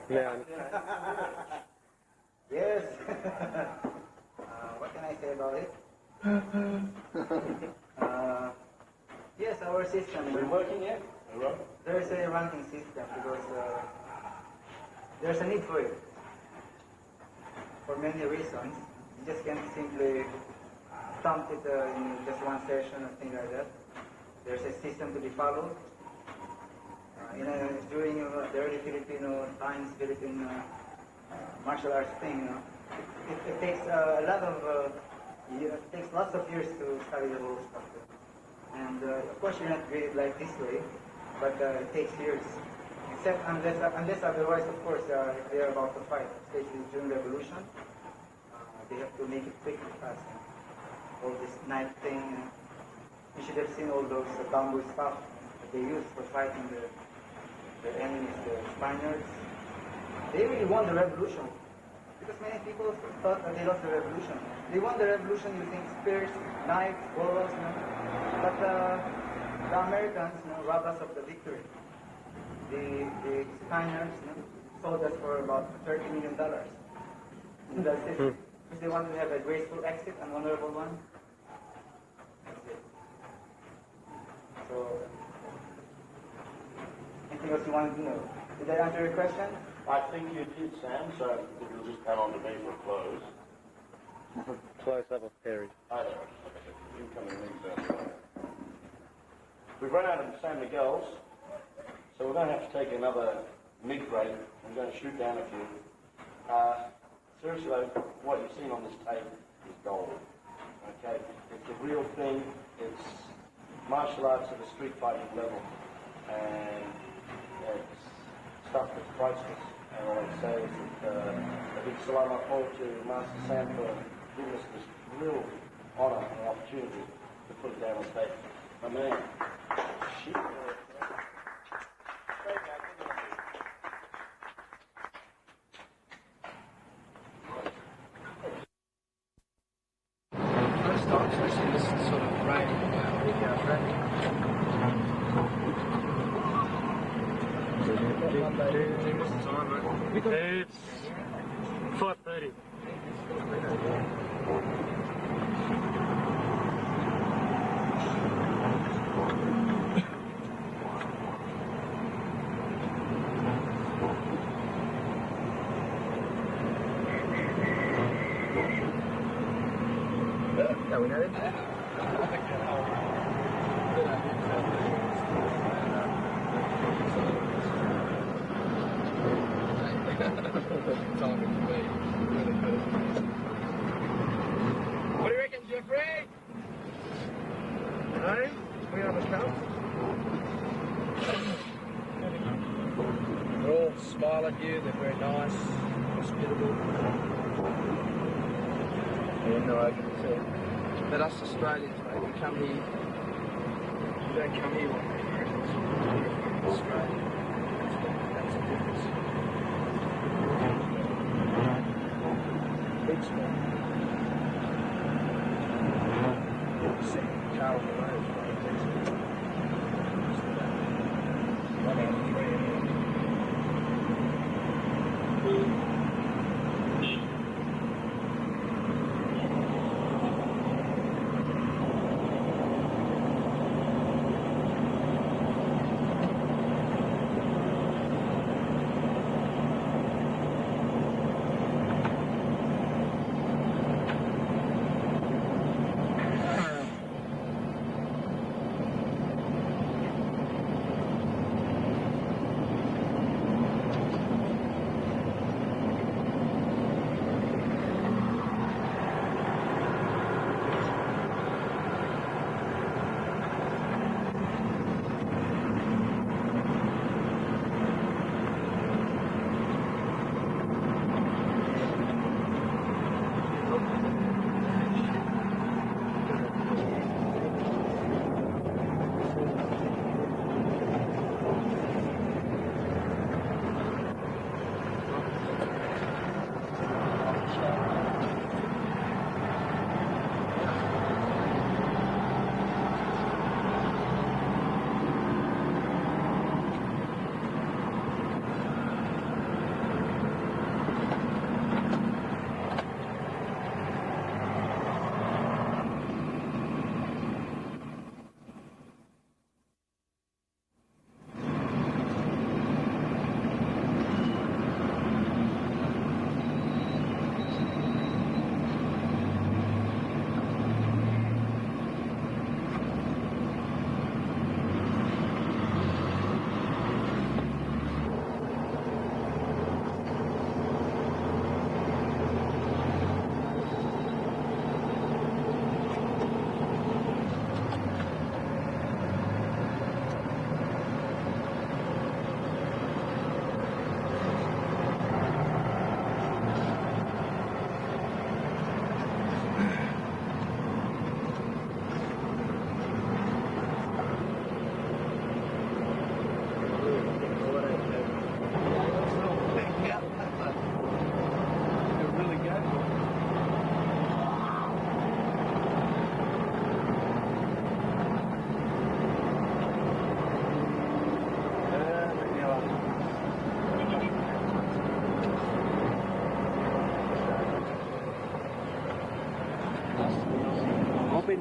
Man. Yes. What can I say about it? Yes, our system. Been working yet? There is a ranking system because there's a need for it. For many reasons. You just can't simply stump it in just one session or thing like that. There's a system to be followed. During the early Filipino times, Philippine martial arts thing, you know, it takes a lot of, it takes lots of years to study the whole stuff. And of course, you're not graded like this way. but it takes years. Except unless otherwise, of course, if they are about to fight, especially during revolution, they have to make it quick and fast. All this knife thing, you should have seen all those bamboo stuff that they use for fighting the enemies, the Spaniards. They really won the revolution. Because many people thought that they lost the revolution. They won the revolution using spears, knives, bows, But the Americans, robbed us of the victory. The Spaniards sold us for about $30 million. And that's it. Because they wanted to have a graceful exit, an honorable one. That's it. So, anything else you wanted to know? Did I answer your question? I think you did, Sam, so it'll just come on to me for a close. Close up of Perry. Hi there. Incoming league. We've run out of San Miguel's, so we're going to have to take another mid-grade. I'm going to shoot down a few. Seriously though, what you've seen on this tape is gold. Okay? It's the real thing. It's martial arts at a street fighting level. And it's stuff that's priceless. And all I'd say is that a big salam alaikum to Master Sam for giving us this real honour and opportunity to put it down on tape. My man. Shit. Most times we see this sort of rain video traffic. It's 4:30. No, we know it. What do you reckon, Jeffrey? No? We have a count? They all smile at you, they're very nice, hospitable. Yeah, no, I can tell. But us Australians, mate, we come here, we don't come here like Americans. We're from Australia. That's the difference. Big small. Second car on the road, right? 1 out of 3 anyway.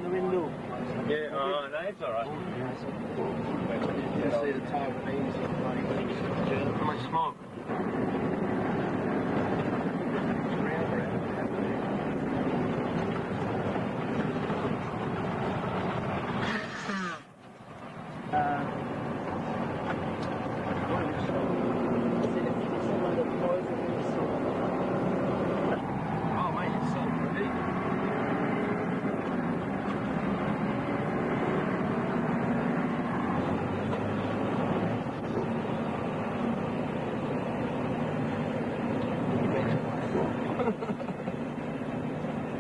the window. Yeah, no, it's all right. You can see the type of beams of money. How much smoke? Oh, mate, it's so pretty.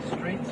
Streets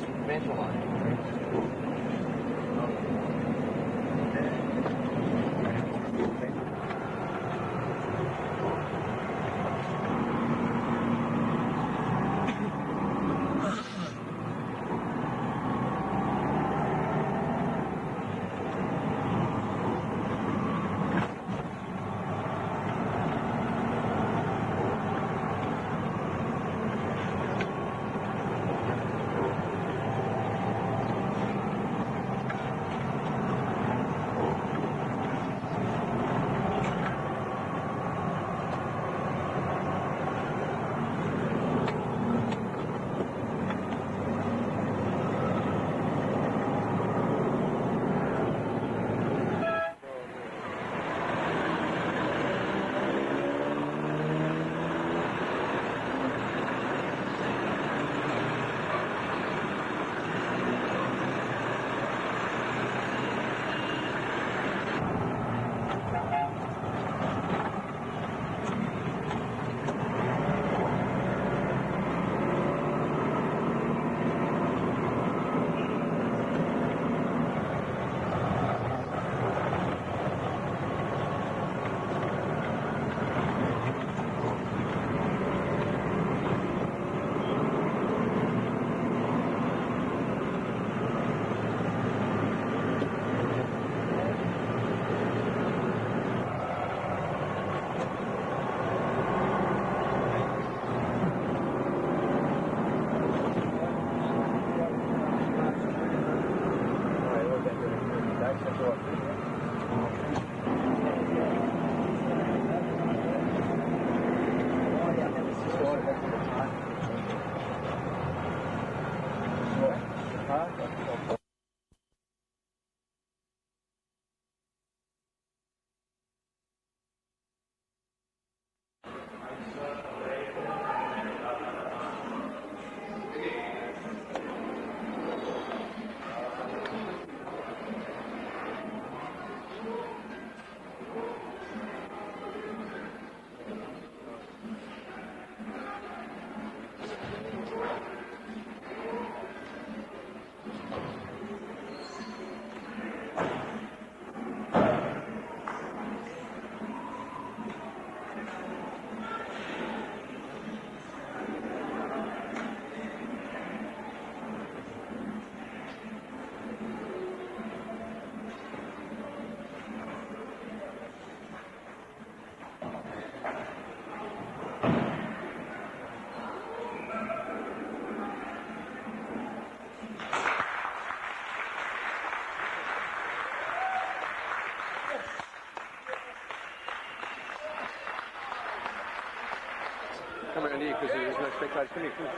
Come around here because there's no spectators. Come here, come here.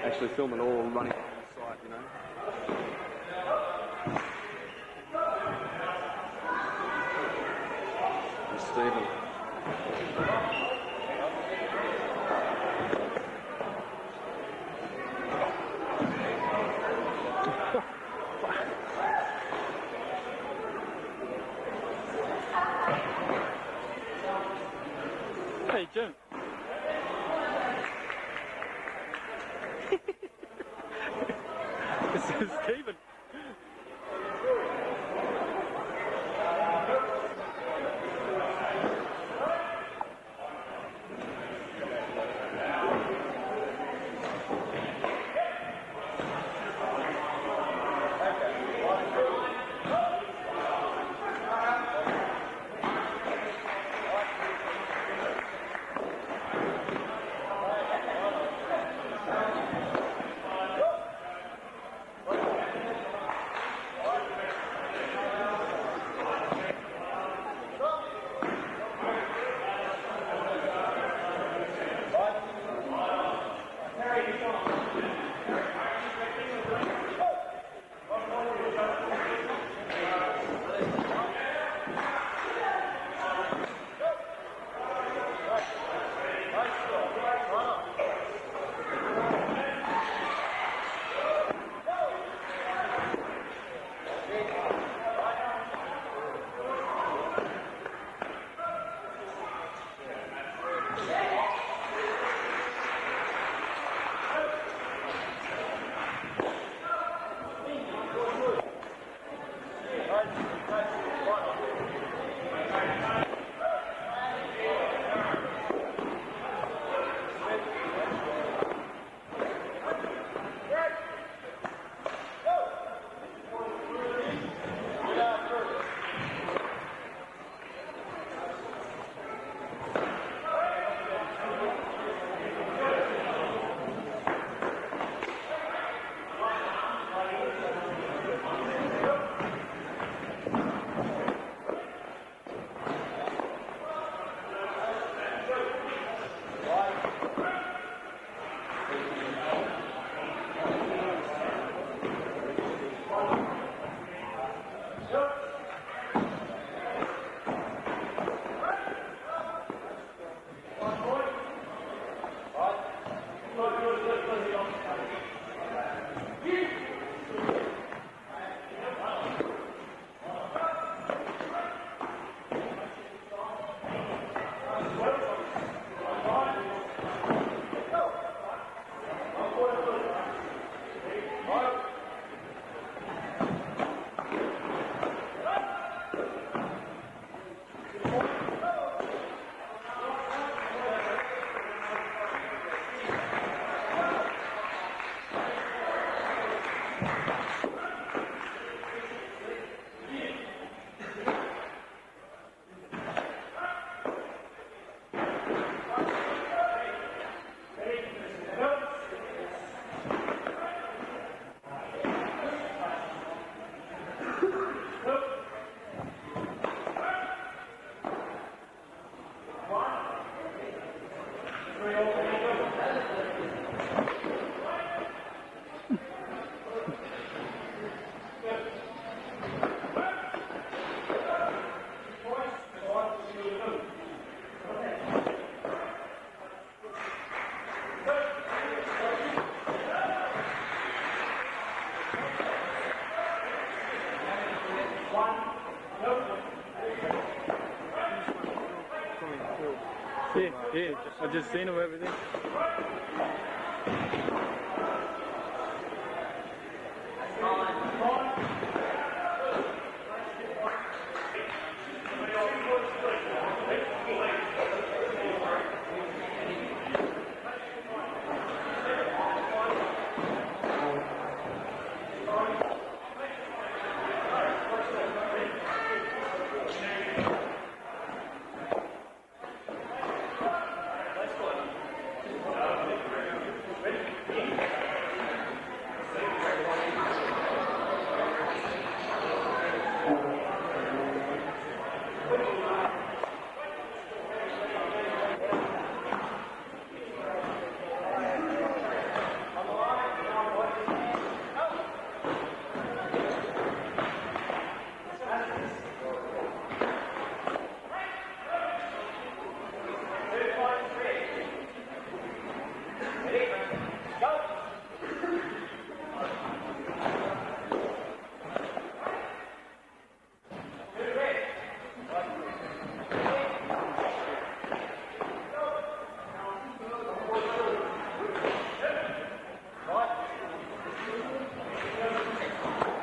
Actually film it all running on the site, you know. And Stephen. Hey, Jim. Yeah, I just seen him everything.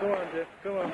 Come on, Geoff, come on.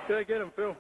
Go get him, Phil.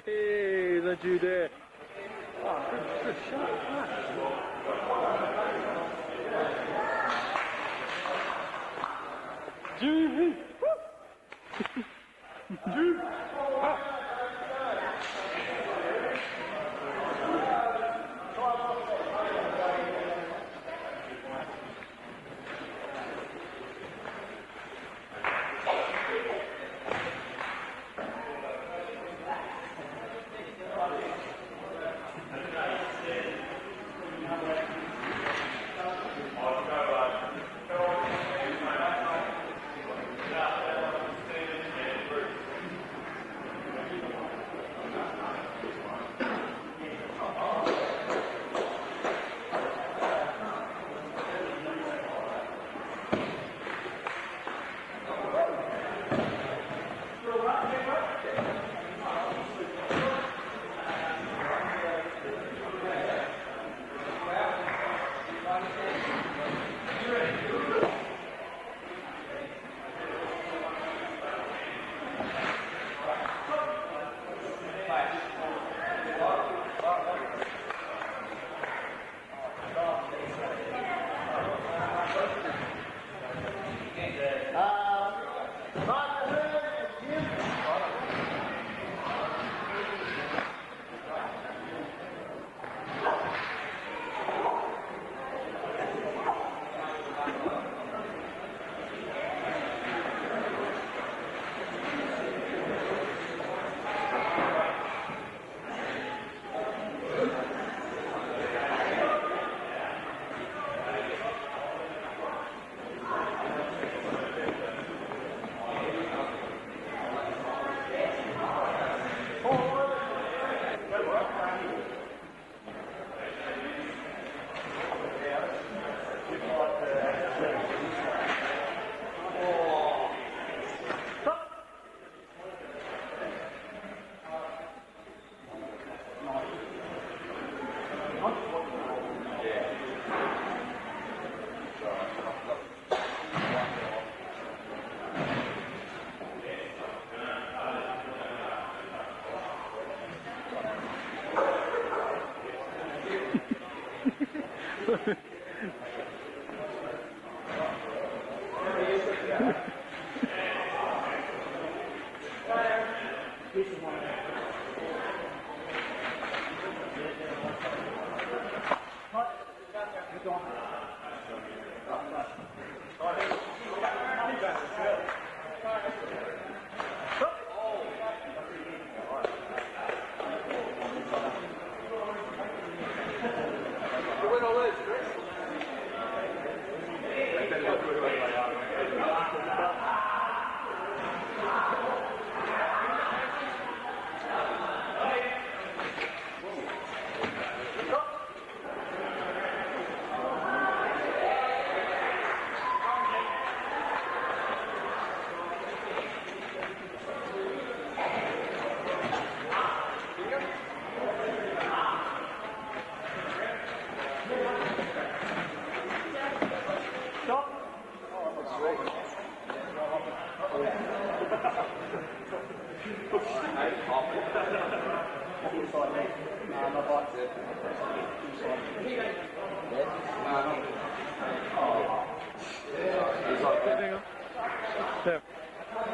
Hey, don't you dare. Oh, good shot. Jimmy!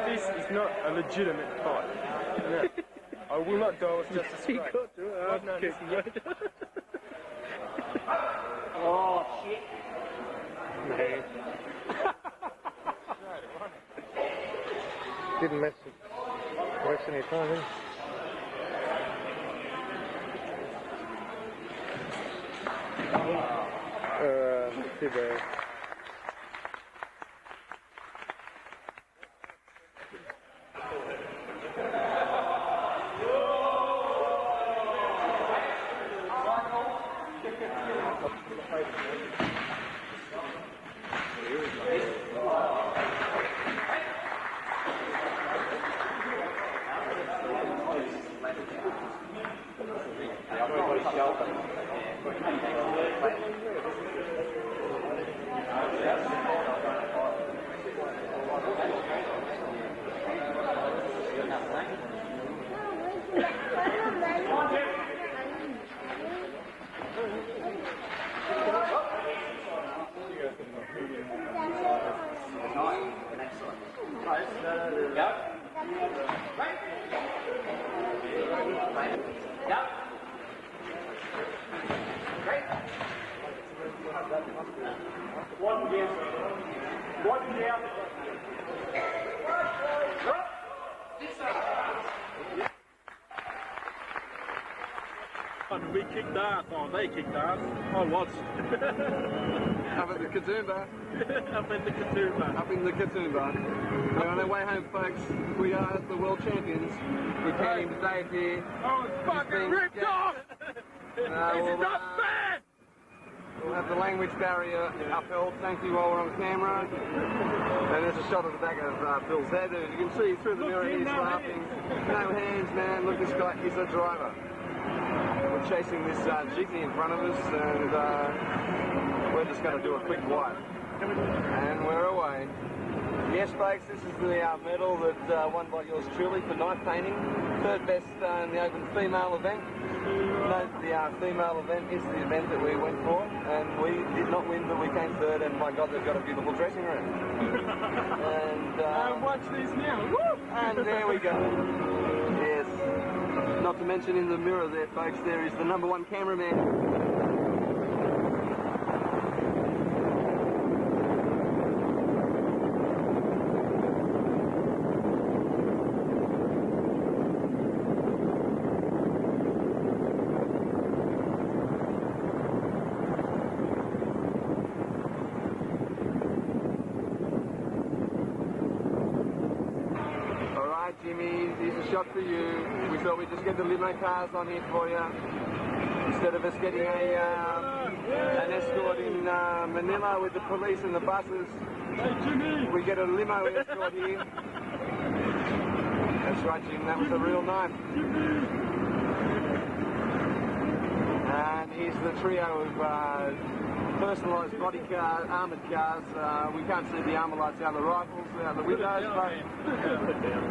This is not a legitimate fight. No. I will not go with just a straight. Oh, shit. Didn't waste any time, eh? Too bad. We kicked ass. Oh, they kicked ass. I watched. Up at the Katoomba. Up in the Katoomba. Up in the Katoomba. We're on our way home, folks. We are the world champions. We came today here. Oh, it's fucking ripped off! This is not fair! We'll have the language barrier upheld. Thank you while we're on camera. And there's a shot of the back of Phil's head. As you can see through the mirror, he's laughing. No hands, man. Look, this guy is a driver. We're chasing this jiggy in front of us, and we're just going to do a quick wipe. And we're away. Yes, folks, this is the medal that won by yours truly for night painting. Third best in the open female event. Note the female event is the event that we went for, and we did not win, but we came third, and my God, they've got a beautiful dressing room. And watch this now. Woo! And there we go. Yes. Not to mention in the mirror there, folks, there is the #1 cameraman. Jimmy, here's a shot for you. We thought we'd just get the limo cars on here for you. Instead of us getting an escort in Manila with the police and the buses, we get a limo escort here. That's right, Jim, that was a real knife. And here's the trio of personalised body car, armoured cars. We can't see the armour lights out of the rifles, out the windows,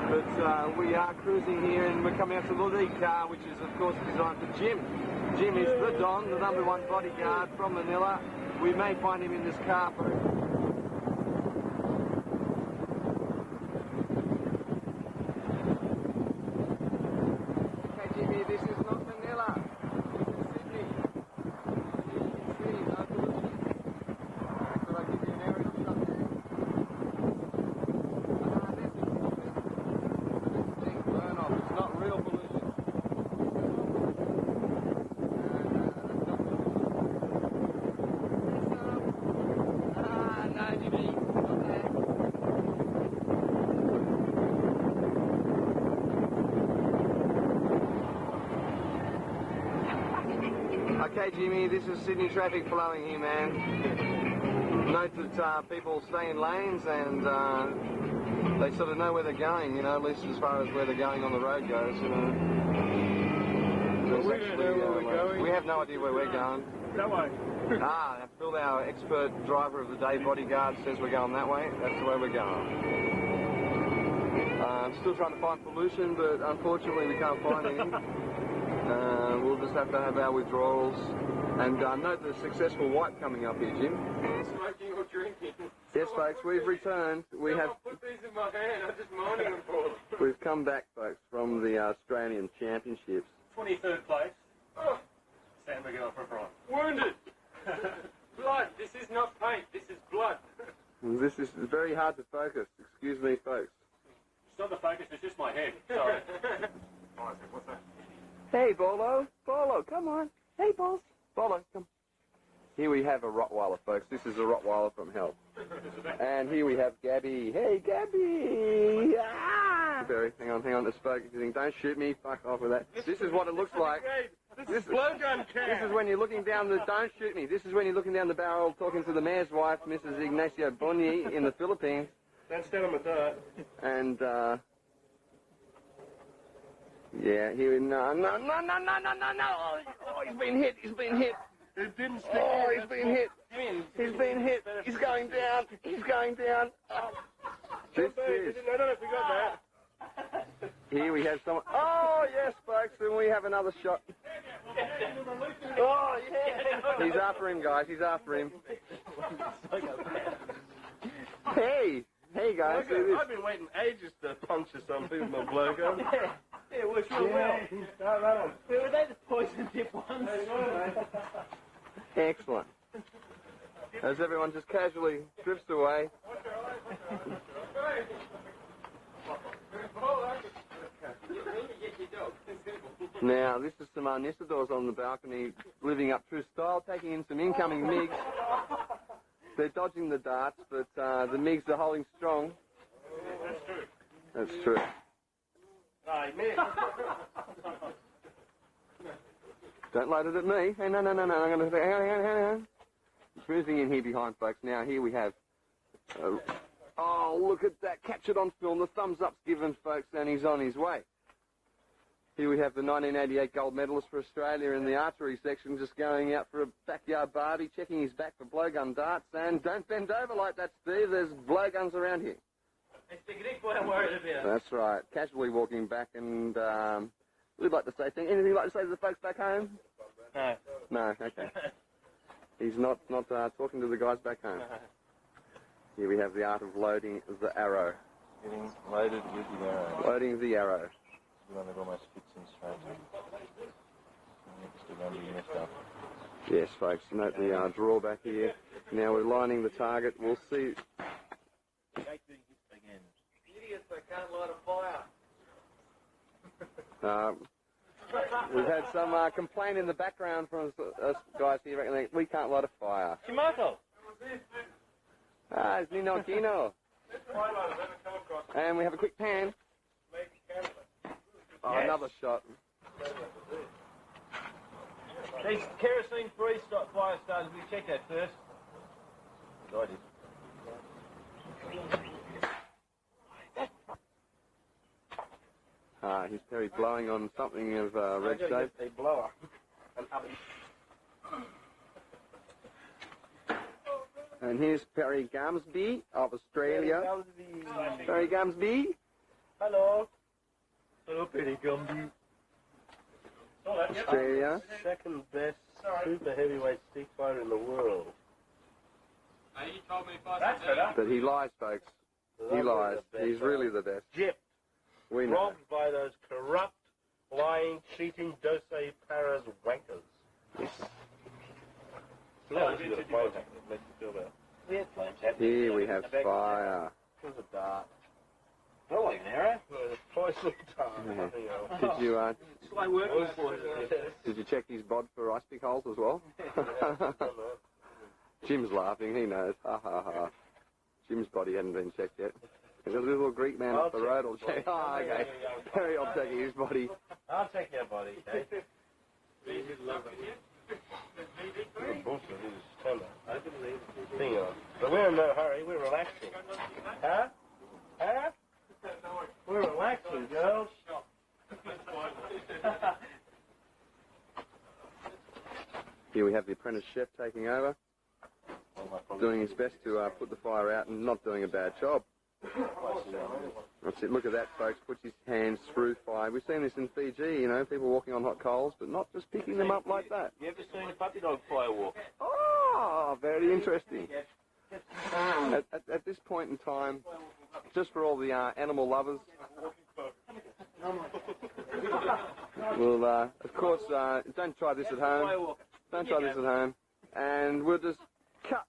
but we are cruising here, and we're coming out to the lead car, which is of course designed for Jim. Jim is the Don, the #1 bodyguard from Manila, We may find him in this car, folks. Okay, Jimmy, this is not Manila. This is Sydney. You can see no pollution. I thought I'd give you an aerial shot there. There's the big burn off. It's not real pollution. Okay, Jimmy, this is Sydney traffic flowing here, man. Note that people stay in lanes and they sort of know where they're going, you know, at least as far as where they're going on the road goes, you know. We don't know where we're going. We have no idea where we're going. That way. Phil, our expert driver of the day bodyguard, says we're going that way. That's the way we're going. I'm still trying to find pollution, but unfortunately we can't find any. We'll just have to have our withdrawals. And note the successful wipe coming up here, Jim. Smoking or drinking. Yes, folks, we've returned. We have. Put these in my hand. I'm just mining them for them. We've come back, folks, from the Australian Championships. 23rd place. Oh. Stand back up for a front. Wounded. Blood. This is not paint. This is blood. This is very hard to focus. Excuse me, folks. It's not the focus, it's just my head. Sorry. What's that? Hey, Bolo. Bolo, come on. Hey, Balls. Bolo, come. Here we have a Rottweiler, folks. This is a Rottweiler from hell. And here we have Gabby. Hey, Gabby. Ah! Barry, hang on. Let's focus. Don't shoot me. Fuck off with that. This is what it looks like. This is blowgun cam. This is when you're looking down the... Don't shoot me. This is when you're looking down the barrel talking to the mayor's wife, Mrs. Ignacio Bonyi, in the Philippines. Don't stand on the dirt. And, yeah, here... No. Oh, he's been hit. It didn't stick. Oh, he's been hit. He's been hit. He's going down. Oh. This is... I don't know if we got that. Here we have someone... Oh, yes, folks, and we have another shot. Oh, yeah. He's after him, guys. He's after him. Hey, guys. See this? I've been waiting ages to puncture something with my blowgun. Yeah, it works real well. Start running. Were they the poison tip ones? Excellent. As everyone just casually drifts away. Now, this is some Arnisadors on the balcony, living up true style, taking in some incoming MiGs. They're dodging the darts, but the MiGs are holding strong. That's true. Aye, me. Don't load it at me. Hey, no. I'm going to... Hang on. It's moving in here behind, folks. Now, here we have... oh, look at that. Captured on film. The thumbs up's given, folks, and he's on his way. Here we have the 1988 gold medalist for Australia in the archery section, just going out for a backyard barbie, checking his back for blowgun darts. And don't bend over like that, Steve. There's blowguns around here. It's the Greek what I'm worried about. That's right. Casually walking back, and we'd like to say anything you'd like to say to the folks back home? No, okay. He's not talking to the guys back home. Here we have the art of loading the arrow. Getting loaded with the arrow. Loading the arrow. One that almost fits in straight. Still going to be messed up. Yes, folks, note the drawback here. Now we're lining the target. We'll see. Idiots, I can't light a fire. We've had some complaint in the background from us guys here reckoning we can't light a fire. Shimoto. It's Nino Kino. And we have a quick pan. Oh, yes. Another shot. These kerosene-free fire starters, we check that first. I did. He's Perry blowing on something of red shape. A blower. An oven. And here's Perry Gamsby of Australia. Perry Gamsby. Hello. Hello, Perry Gamsby. Australia. Second best super heavyweight stick fighter in the world. That's better. But he lies, folks. He lies. He's really the best. Geoff, We know. robbed by those corrupt, lying, cheating, dose paras wankers. Yes. No, this is a flame hack that makes you feel better. We had flames happening. Here we have fire. It was a dart. Not like an arrow. Well, the price of dart. Yeah. Slow working for Did you check his bod for ice pick holes as well? Jim's laughing. He knows. Ha ha ha. Jim's body hadn't been checked yet. There's a little Greek man up the road will check. Oh, okay. Perry will check his body. I'll check your body, okay? Thing on. But we're in no hurry. We're relaxing. Huh? Huh? We're relaxing, girls. Here we have the apprentice chef taking over, doing his best to put the fire out and not doing a bad job. That's it. Look at that, folks. Puts his hands through fire. We've seen this in Fiji, you know, people walking on hot coals, but not just picking them up like that. You ever seen a puppy dog firewalk? Oh, very interesting. At this point in time, just for all the animal lovers, we'll, of course, don't try this at home. Don't try this at home. And we'll just cut.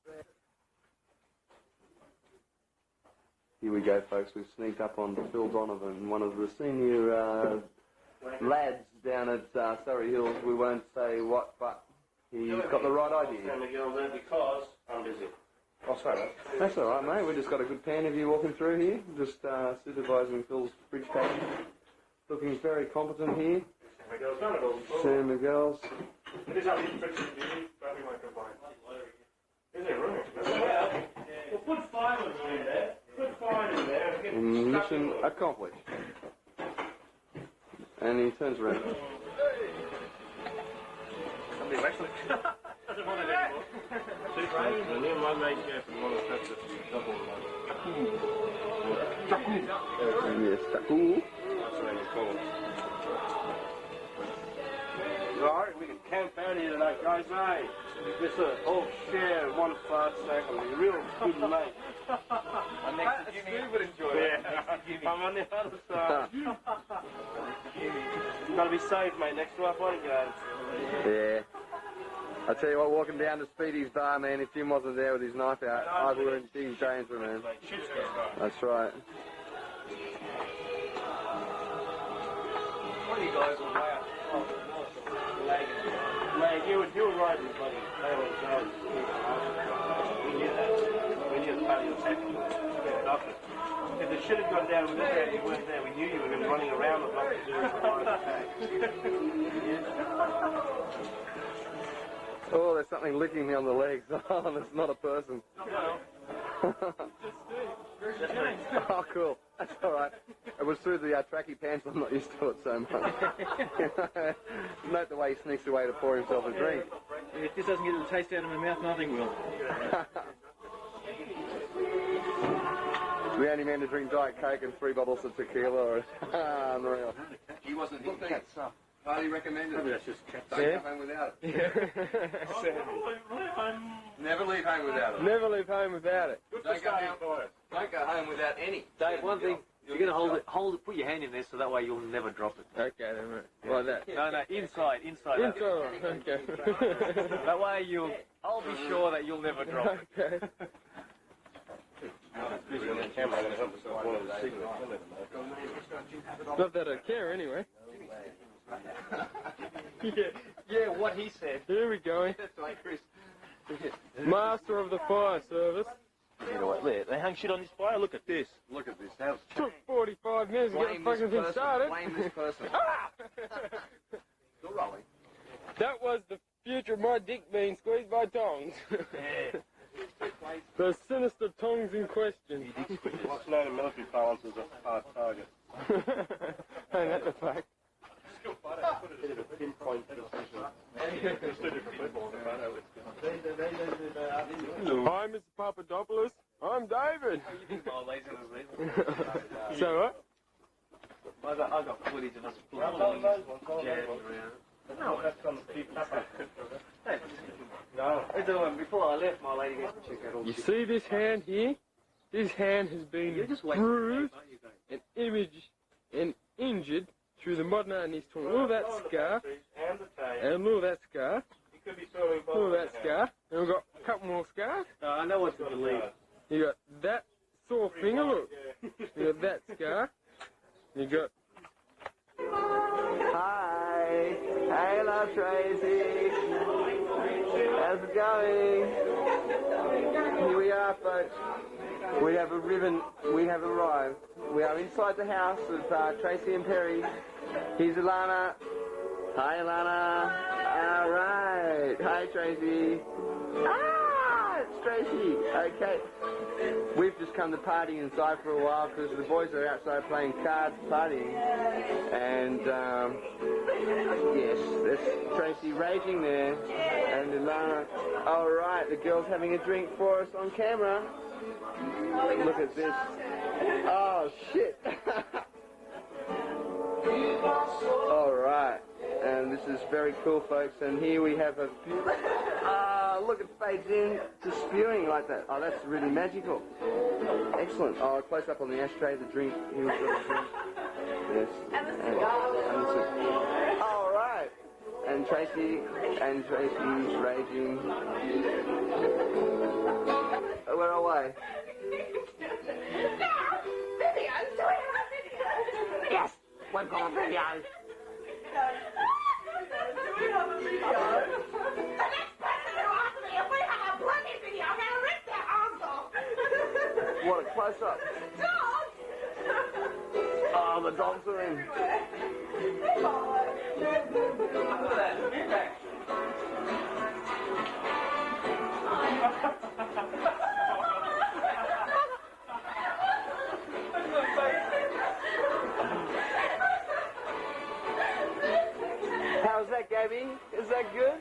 Here we go, folks. We've sneaked up on Phil Donovan, one of the senior lads down at Surrey Hills. We won't say what, but he's got the right idea. Because I'm busy. Oh, sorry, mate. That's all right, mate. We've just got a good pan of you walking through here, just supervising Phil's bridge packing. Looking very competent here. San Miguel's. Is there room? We'll put fire in there. Put fire in there. And mission accomplished. And he turns around. Somebody wrestling. Doesn't want it anymore. Two frames, and then one mate Geoff and one of the double one. Yes, Taku. That's what they call it. Right, we can camp out here tonight, guys, mate. Just all share one fart sack and be real good mate. And next to Jimmy would enjoy it. Yeah, I'm on the other side. You've got to be safe, mate. Next to our bodyguards. Yeah. I tell you what, walking down to Speedy's bar, man, if Jim wasn't there with his knife out, I would have been danger, man. That's right. One of you guys will wear Mate, you were riding the bloody tail of the We knew that. We knew the party was happening. If the shit had gone down with this and you weren't there, we knew you were going to be running around the block to do a Oh, there's something licking me on the legs. Oh, that's not a person. Oh, cool. That's all right. It was through the tracky pants. I'm not used to it so much. Note the way he sneaks away to pour himself a drink. If this doesn't get the taste out of my mouth, nothing will. The only man to drink Diet Coke and 3 bottles of tequila. Unreal. He wasn't hitting that stuff. Highly recommended. Maybe that's just kept Don't go home without it. Never leave home without it. Never leave home without it. Don't go home without any. Dave, one thing, you're going to hold it, put your hand in there so that way you'll never drop it. Okay, then, mate. Like that. No, inside. Okay. That way I'll be sure that you'll never drop it. Okay. Not that I care, anyway. Yeah, what he said. Here we go. Master of the fire service. You know what, they hung shit on this fire. Look at this. Look at this. How's Took 45 minutes to get the fucking thing started. Blame this person. Still rolling. That was the future of my dick being squeezed by tongs. Yeah. The sinister tongs in question. What's known in military parlance as a hard target. Ain't that the fact? Bit of a pinpoint precision. Hi, Mr. Papadopoulos. I'm David. So what? I got footage and I was jamming around. No, that's on the fifth. No. Before I left, my lady gets to check out all You see this hand here? This hand has been bruised and imaged and injured through the modern Arnis tool. Look at that scar. And look at that scar. Look at that scar. And we've got a couple more scars. I know what to believe. You got that sore finger, look. You got that scar. You got... Hi. Hello, Tracy. How's it going? Here we are, folks. We have a ribbon. We have arrived. We are inside the house with Tracy and Perry. Here's Alana. Hi, Alana. All right. Hi, Tracy. Ah, it's Tracy. Okay. We've just come to party inside for a while because the boys are outside playing cards, partying. And, yes, there's Tracy raging there. And Alana, all right, the girl's having a drink for us on camera. Look at this. Oh, shit. All right. And this is very cool, folks. And here we have a... look, it fades in to spewing like that. Oh, that's really magical. Excellent. Oh, close up on the ashtray, the drink. Here we've got a drink. Yes. All right. And Tracy's raging. Where away? Yes, we've got a video. What a close-up. Oh, the dogs are in. How's that, Gabby? Is that good?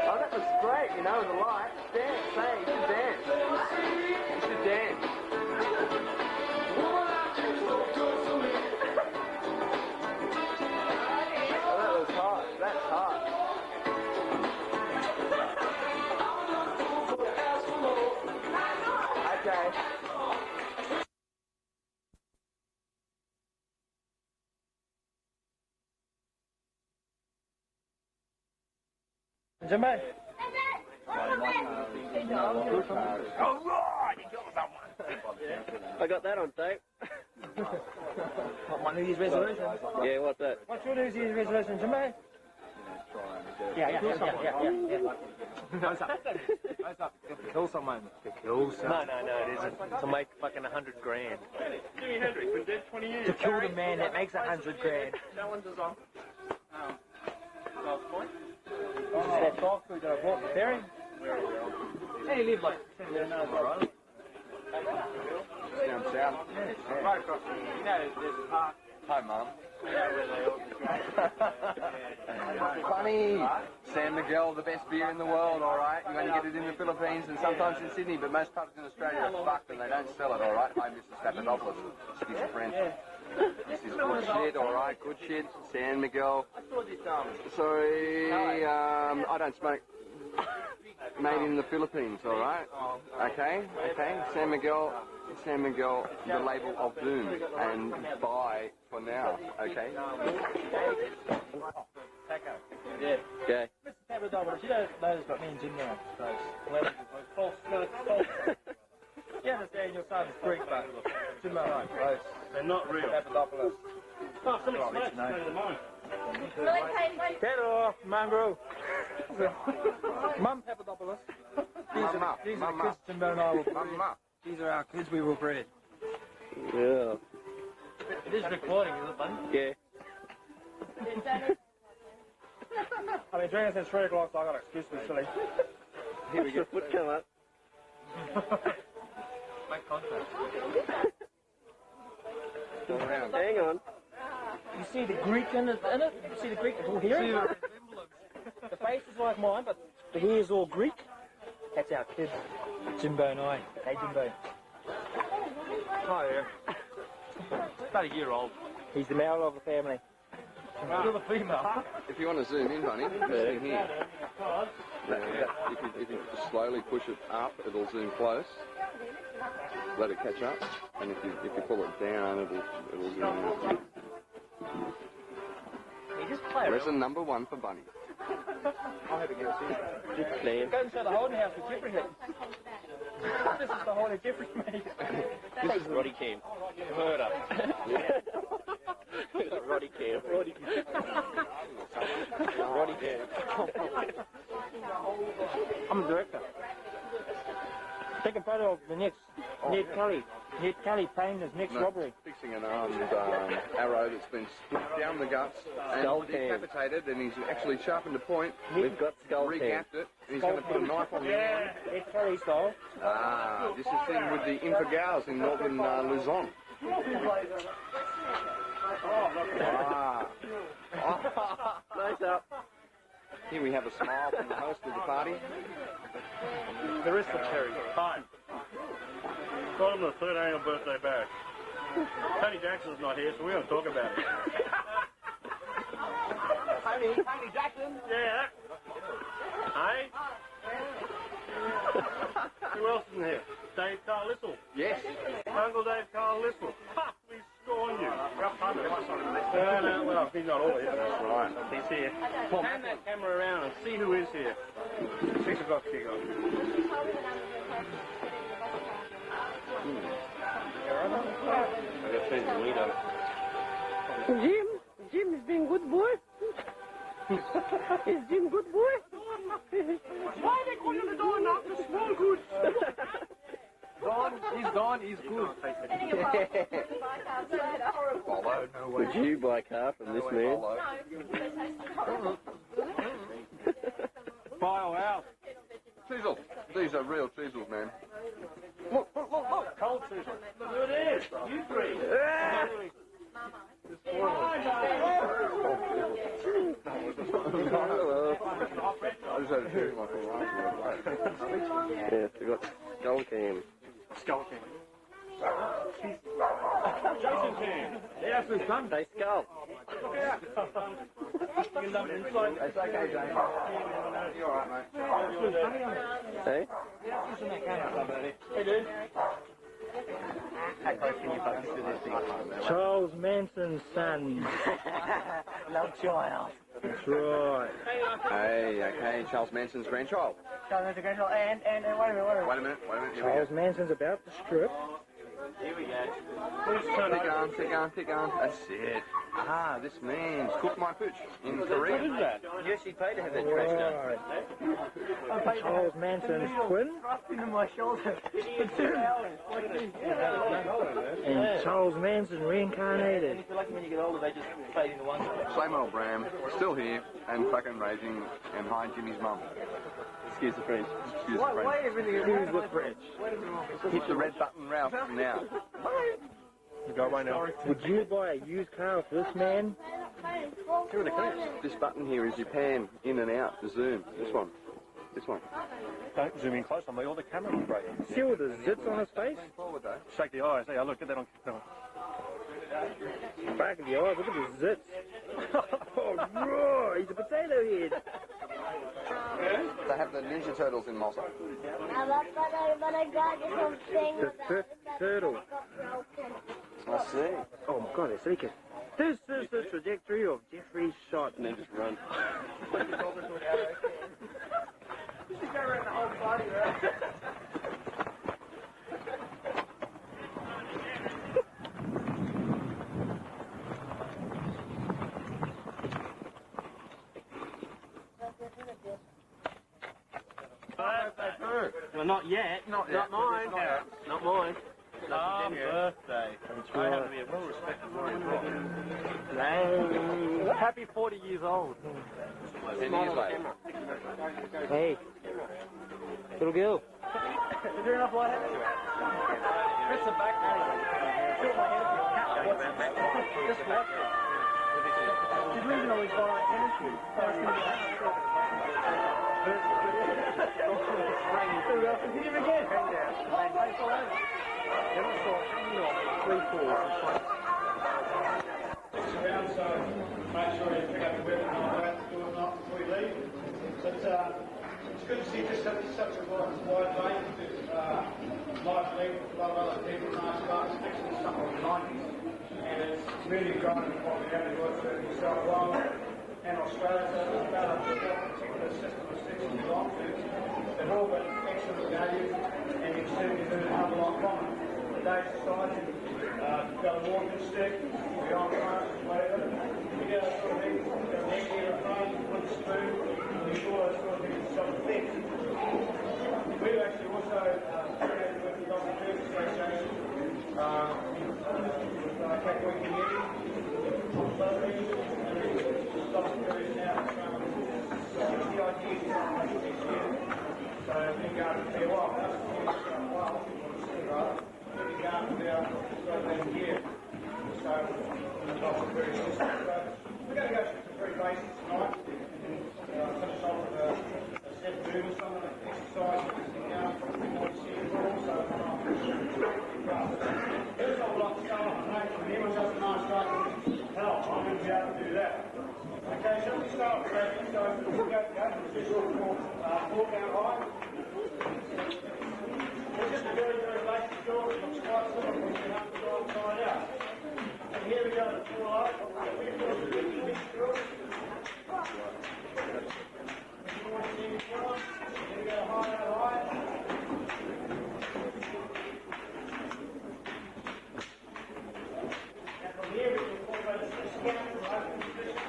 Oh, that was great, you know, the light. Dance, hey, you should dance. You should dance. Oh, that was hot. That's hot. Okay. Jimmy. I got that on tape. What, my New Year's resolution? Yeah, what's that? What's your New Year's resolution, Jimmy? Yeah. Close up. To kill someone. To kill someone. No, it isn't. To make fucking 100 grand. Jimi Hendrix, been dead 20 years. To kill the man that makes 100 grand. Challenges on. Last point. This is that dog food that I bought for Barry. How do you live like 10 minutes down the road? Down south. Right across the you know, there's a park. Hi, Mum. Yeah, where they all Funny. San Miguel, the best beer in the world, all right? You only get it in the Philippines and sometimes in Sydney, but most pubs in Australia are fucked and they don't sell it, all right? Hi, Mr. Stapanopoulos. Schizophrenic. This is good shit, all right? Good shit. San Miguel. Sorry, I don't smoke. Made in the Philippines, all right? Okay. San Miguel, the label of doom, and bye for now, okay? Yeah. Okay. Mr. Papadopoulos, you don't know what me and Jim now, those false. You understand your son's Greek, but Jim and I, close. They're not real. Papadopoulos. Oh, something smokes in the moment. Hello, Mongrel. Mum Papadopoulos. These are the kids Jim and I will breed. These are our kids we will breed. Yeah. It is recording, is it, buddy? Yeah. I've been drinking since 3 o'clock, so I got an excuse to be silly. Here we go. Foot come up. Make contact. Hang on. You see the Greek in it? You see the Greek here? The face is like mine, but the hair is all Greek. That's our kid, Jimbo and I. Hey, Jimbo. Oh, yeah. About a year old. He's the male of the family. You're the female. If you want to zoom in, honey, just in here. If you slowly push it up, it'll zoom close. Let it catch up, and if you pull it down, it'll zoom out. You just play Lesson number 1 for bunnies. I'll have a go see. Just playing. Go inside the holding house with Jeffrey. This is the holding Jeffrey made. This is Roddy Cam. Murder. Roddy Cam. Roddy Cam. I'm the director. Take a photo of the next Ned Kelly. Ned Kelly paying his next robbery. Fixing an armed arrow that's been split down the guts and decapitated, and he's actually sharpened a point. We've got skull recapped it, and he's going to put a knife on the end. Ned Kelly style. Ah, this is in with the Infagals in northern Luzon. Ah. Nice up. Here we have a smile from the host of the party. The rest of Terry. Hi. Got him the 3rd annual birthday bash. Tony Jackson's not here, so we don't talk about it. Tony Jackson. Yeah. Hey? Who else is in here? Dave Carlisle. Yes. Uncle Dave Carlisle. Ha! We scorn you. No, well, he's not all here. That's right. He's here. Turn that camera around and see who is here. 6 o'clock kickoff. Jim has been good boy. Is Jim good boy? Why they call you the door now? The small goods. Gone, he's good. Would you buy a car from this man? File out. Chisel. These are real chisels, man. Look. Cold chisel. Look who it is. You three. I just had a drink like a right. Yes, we got skull cam. Skull King. Jason King. Yes, it's done. They skull. Look out. It's okay, James. You're alright, mate. Hey? Hey, dude. Charles Manson's son. Love child. That's right. Hey, okay, Charles Manson's grandchild. Charles Manson's grandchild, and wait a minute. Wait a minute. Charles Manson's about to strip. Here we go. Tick on. That's it. Ah, this means cook my pooch in Korea. What is that? Yes, he paid to have that trash done. Charles Manson's twin. Into my shoulder for 2 hours. And Charles Manson reincarnated. It's like when you get older, they just fade into one. Same old Bram, still here and fucking raging and hi Jimmy's mum. Excuse the French. Excuse the French. Hit the red button, Ralph, now. You got right now. Would you buy a used car for this man? Here are the clips. This button here is your pan in and out, the zoom. This one. Don't zoom in close on me, or the camera will break. See all the zits on his face? Forward though. Shake the eyes. Hey, look, get that on camera. Back of the eyes, look at the zits. Oh, right, he's a potato head. They have the Ninja Turtles in Mossa. But I got something The turtle. I see. Oh my god, it's leaking. This is the trajectory of Jeffrey's shot. And then just run. Well, not yet. Not mine. Not mine. birthday. I have to be a well-respected lawyer. Happy 40 years old. 10 years later. Hey, little girl. Is there enough light? Press the back. Tilt my head up your cat. Just watch it. She's losing all his violent chemistry. Hit him again. Hang down. Face all over. Never saw hanging off 3 falls. Around, so make sure you pick up the weapon and all that, do it not before you leave. But it's good to see just such a wide range of live people, a lot of other people, nice guys, actually stuff on the 90s. And it's really grown what we have to work for New South Wales and Australia. So it's about a particular system of six we belong to. They've all got excellent values and you certainly do have a lot common. Today's society, we've got a walking stick, we're on cars, whatever. We get a sort of thing, we've got an egg here, a phone, we put a spoon, we do all those sort of things, sort of things. We've actually also created with the Dr. Food Association, Catholic community, on Thursdays, Dr. Food is now trying to the ideas is on next year. So we've been going for a while, that's a few years ago, well, we've been going for about 13 years. So we're going to go through some very basics tonight. Finish off with a step move or some of the exercises and there's not a lot to go on. When anyone does a nice strike, hell, I'm going to be able to do that. Okay, so we start with that. So we'll go just walk out high. It's just a very, very basic drill. It's quite simple when you have to go inside out. And here we go to pull up. We do a big drill. Here we go high out high. And from here we can incorporate a scan from open position.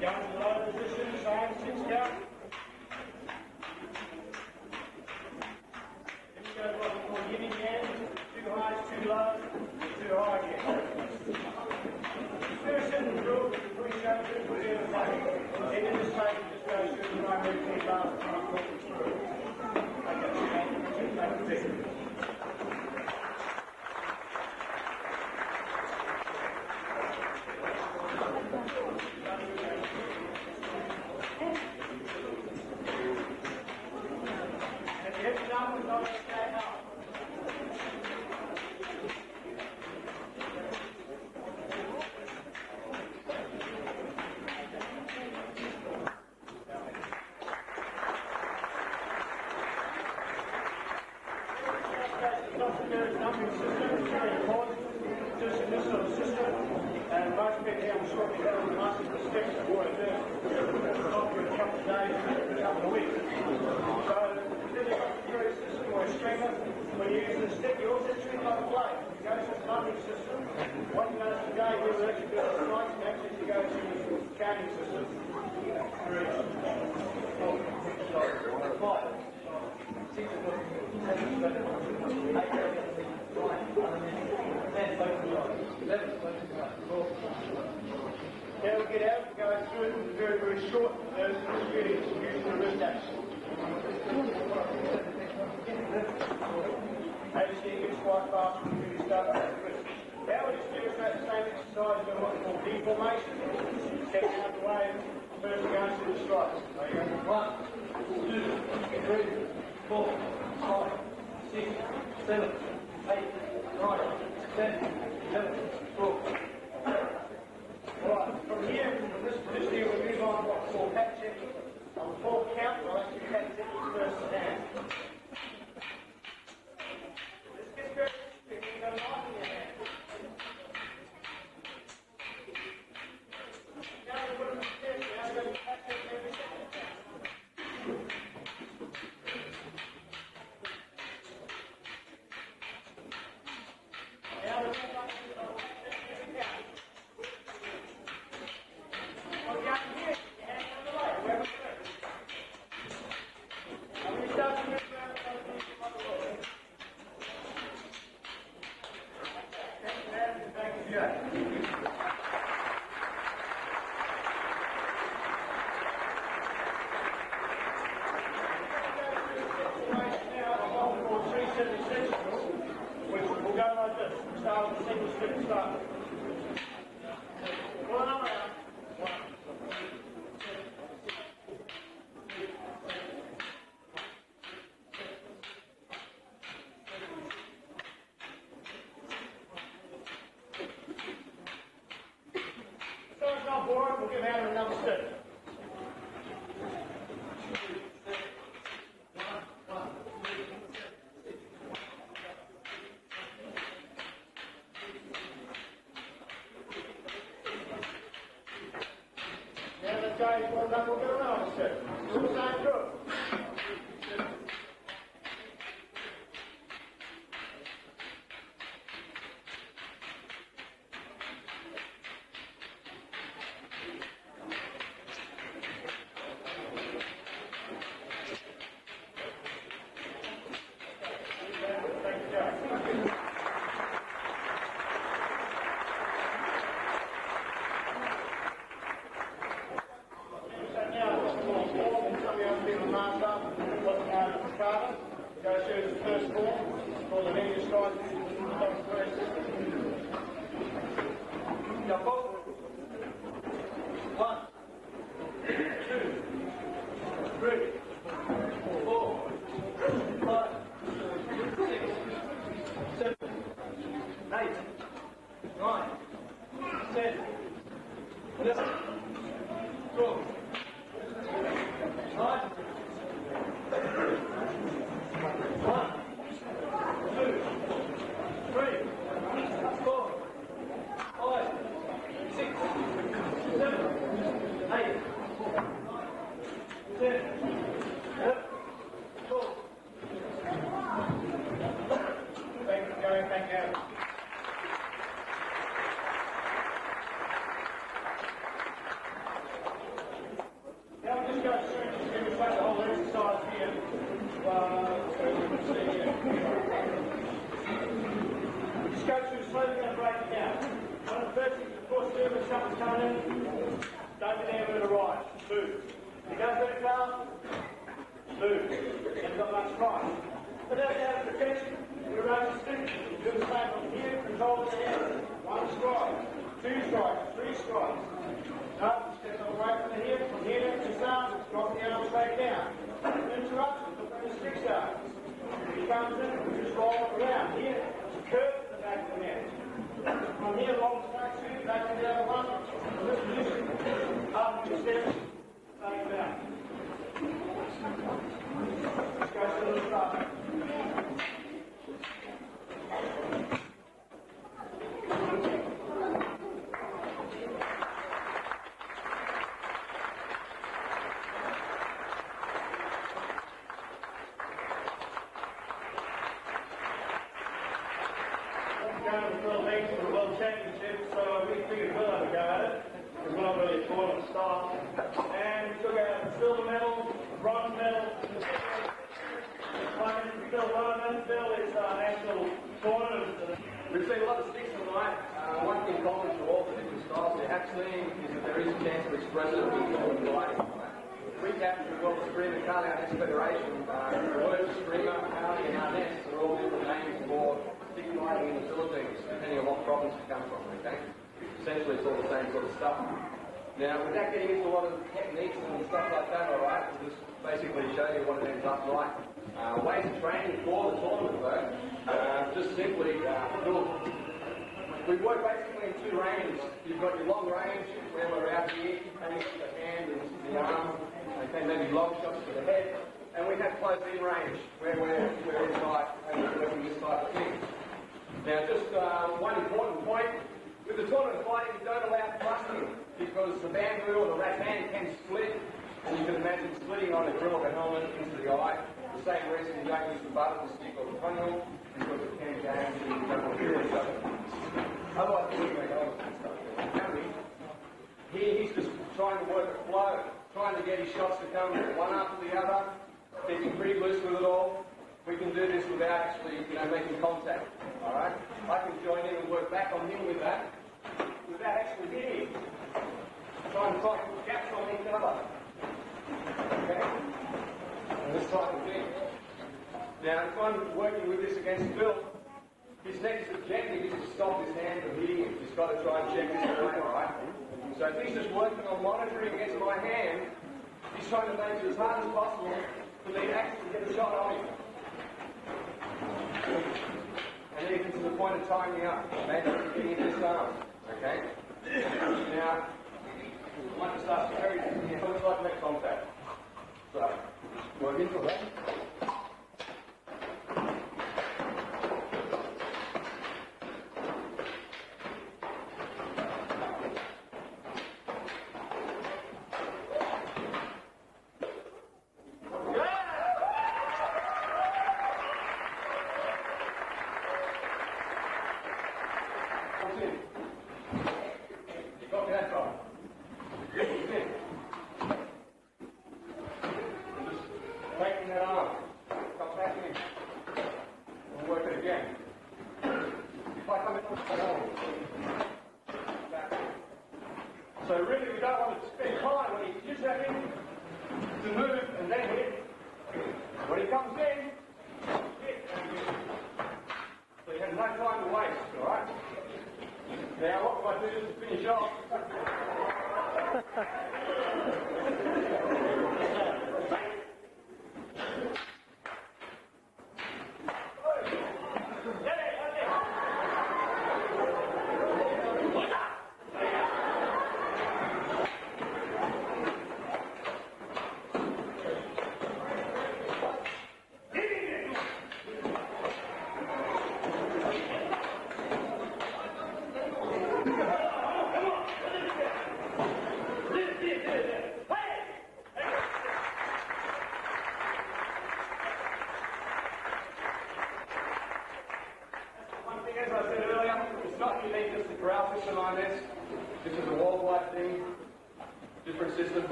Go to the low position, same, 6 count. Giving hand, too high, too low, too high again. Very simple drill, we go through, we'll do the same. And in this case, just go through the right routine last time, talk it through. Okay, when you use the stick, you also treat it like a blade. You go to the plumbing system. What you notice today, you will actually do it tonight, and actually you go to the counting system. 3, 4, 5, 6, 7, 8, 9, 10, 11, 12. Now we get out, we go through it with very, very short bursts of shooting using the wrist action. Obviously, it gets quite fast when you start with the wrist. Now we just demonstrate the same exercise doing what we call deformation. Stepping out the way, first going through the strikes. So you go 1, 2, 3, 4, 5, 6, 7, 8, 9, 10, 11, 12. Alright, from here, from this position here, we move on to what we call pat checking. On the 4 count, we'll actually pat check your first stand. This gets very interesting. You've got a knife in your hand. Now we put it in the chest, now we're going to pat check every second count. Now we're going to okay, well done, we'll get around to it. Suicide group. Recap the World Eskrima, Federation, World Eskrima, and Arnis are all different names for stick fighting in the Philippines, depending on what province you come from, okay? Essentially, it's all the same sort of stuff. Now, without getting into a lot of techniques and stuff like that, alright, we'll just basically show you what it ends up like. Ways of training for the tournament, though, just simply, we work basically in two ranges. You've got your long range, where we're out here, aiming for the hand and the arm, okay, maybe long shots to the head, and we have close-in range, where we're inside and we're working this type of thing. Now, just one important point, with the tournament fighting, you don't allow thrusting, because the bamboo or the rattan can split, and you can imagine splitting on a drill of a helmet into the eye. The same reason you don't use the butt of the stick or the funnel, because it can damage and you don't want to do it. Otherwise, we make all of that stuff. Here, he's just trying to work a flow, trying to get his shots to come one after the other, keeping pretty loose with it all. We can do this without actually, making contact. All right? I can join in and work back on him with that, without actually hitting him. Trying to find gaps on each other. Okay? And this type of thing. Now, if I'm working with this against Bill, his next objective is to stop his hand from hitting him. He's got to try and check this away, alright? So if he's just working on monitoring against my hand, he's trying to make it as hard as possible for me to actually get a shot on him. And even to the point of tying me up, maybe getting in his arm. Okay? Now, I'd like to start very here. Looks like make contact. So, working for that.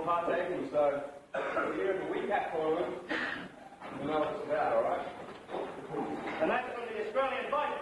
partaking, so if you're at the WeCat tournament, you know what it's about, alright? And that's from the Australian bike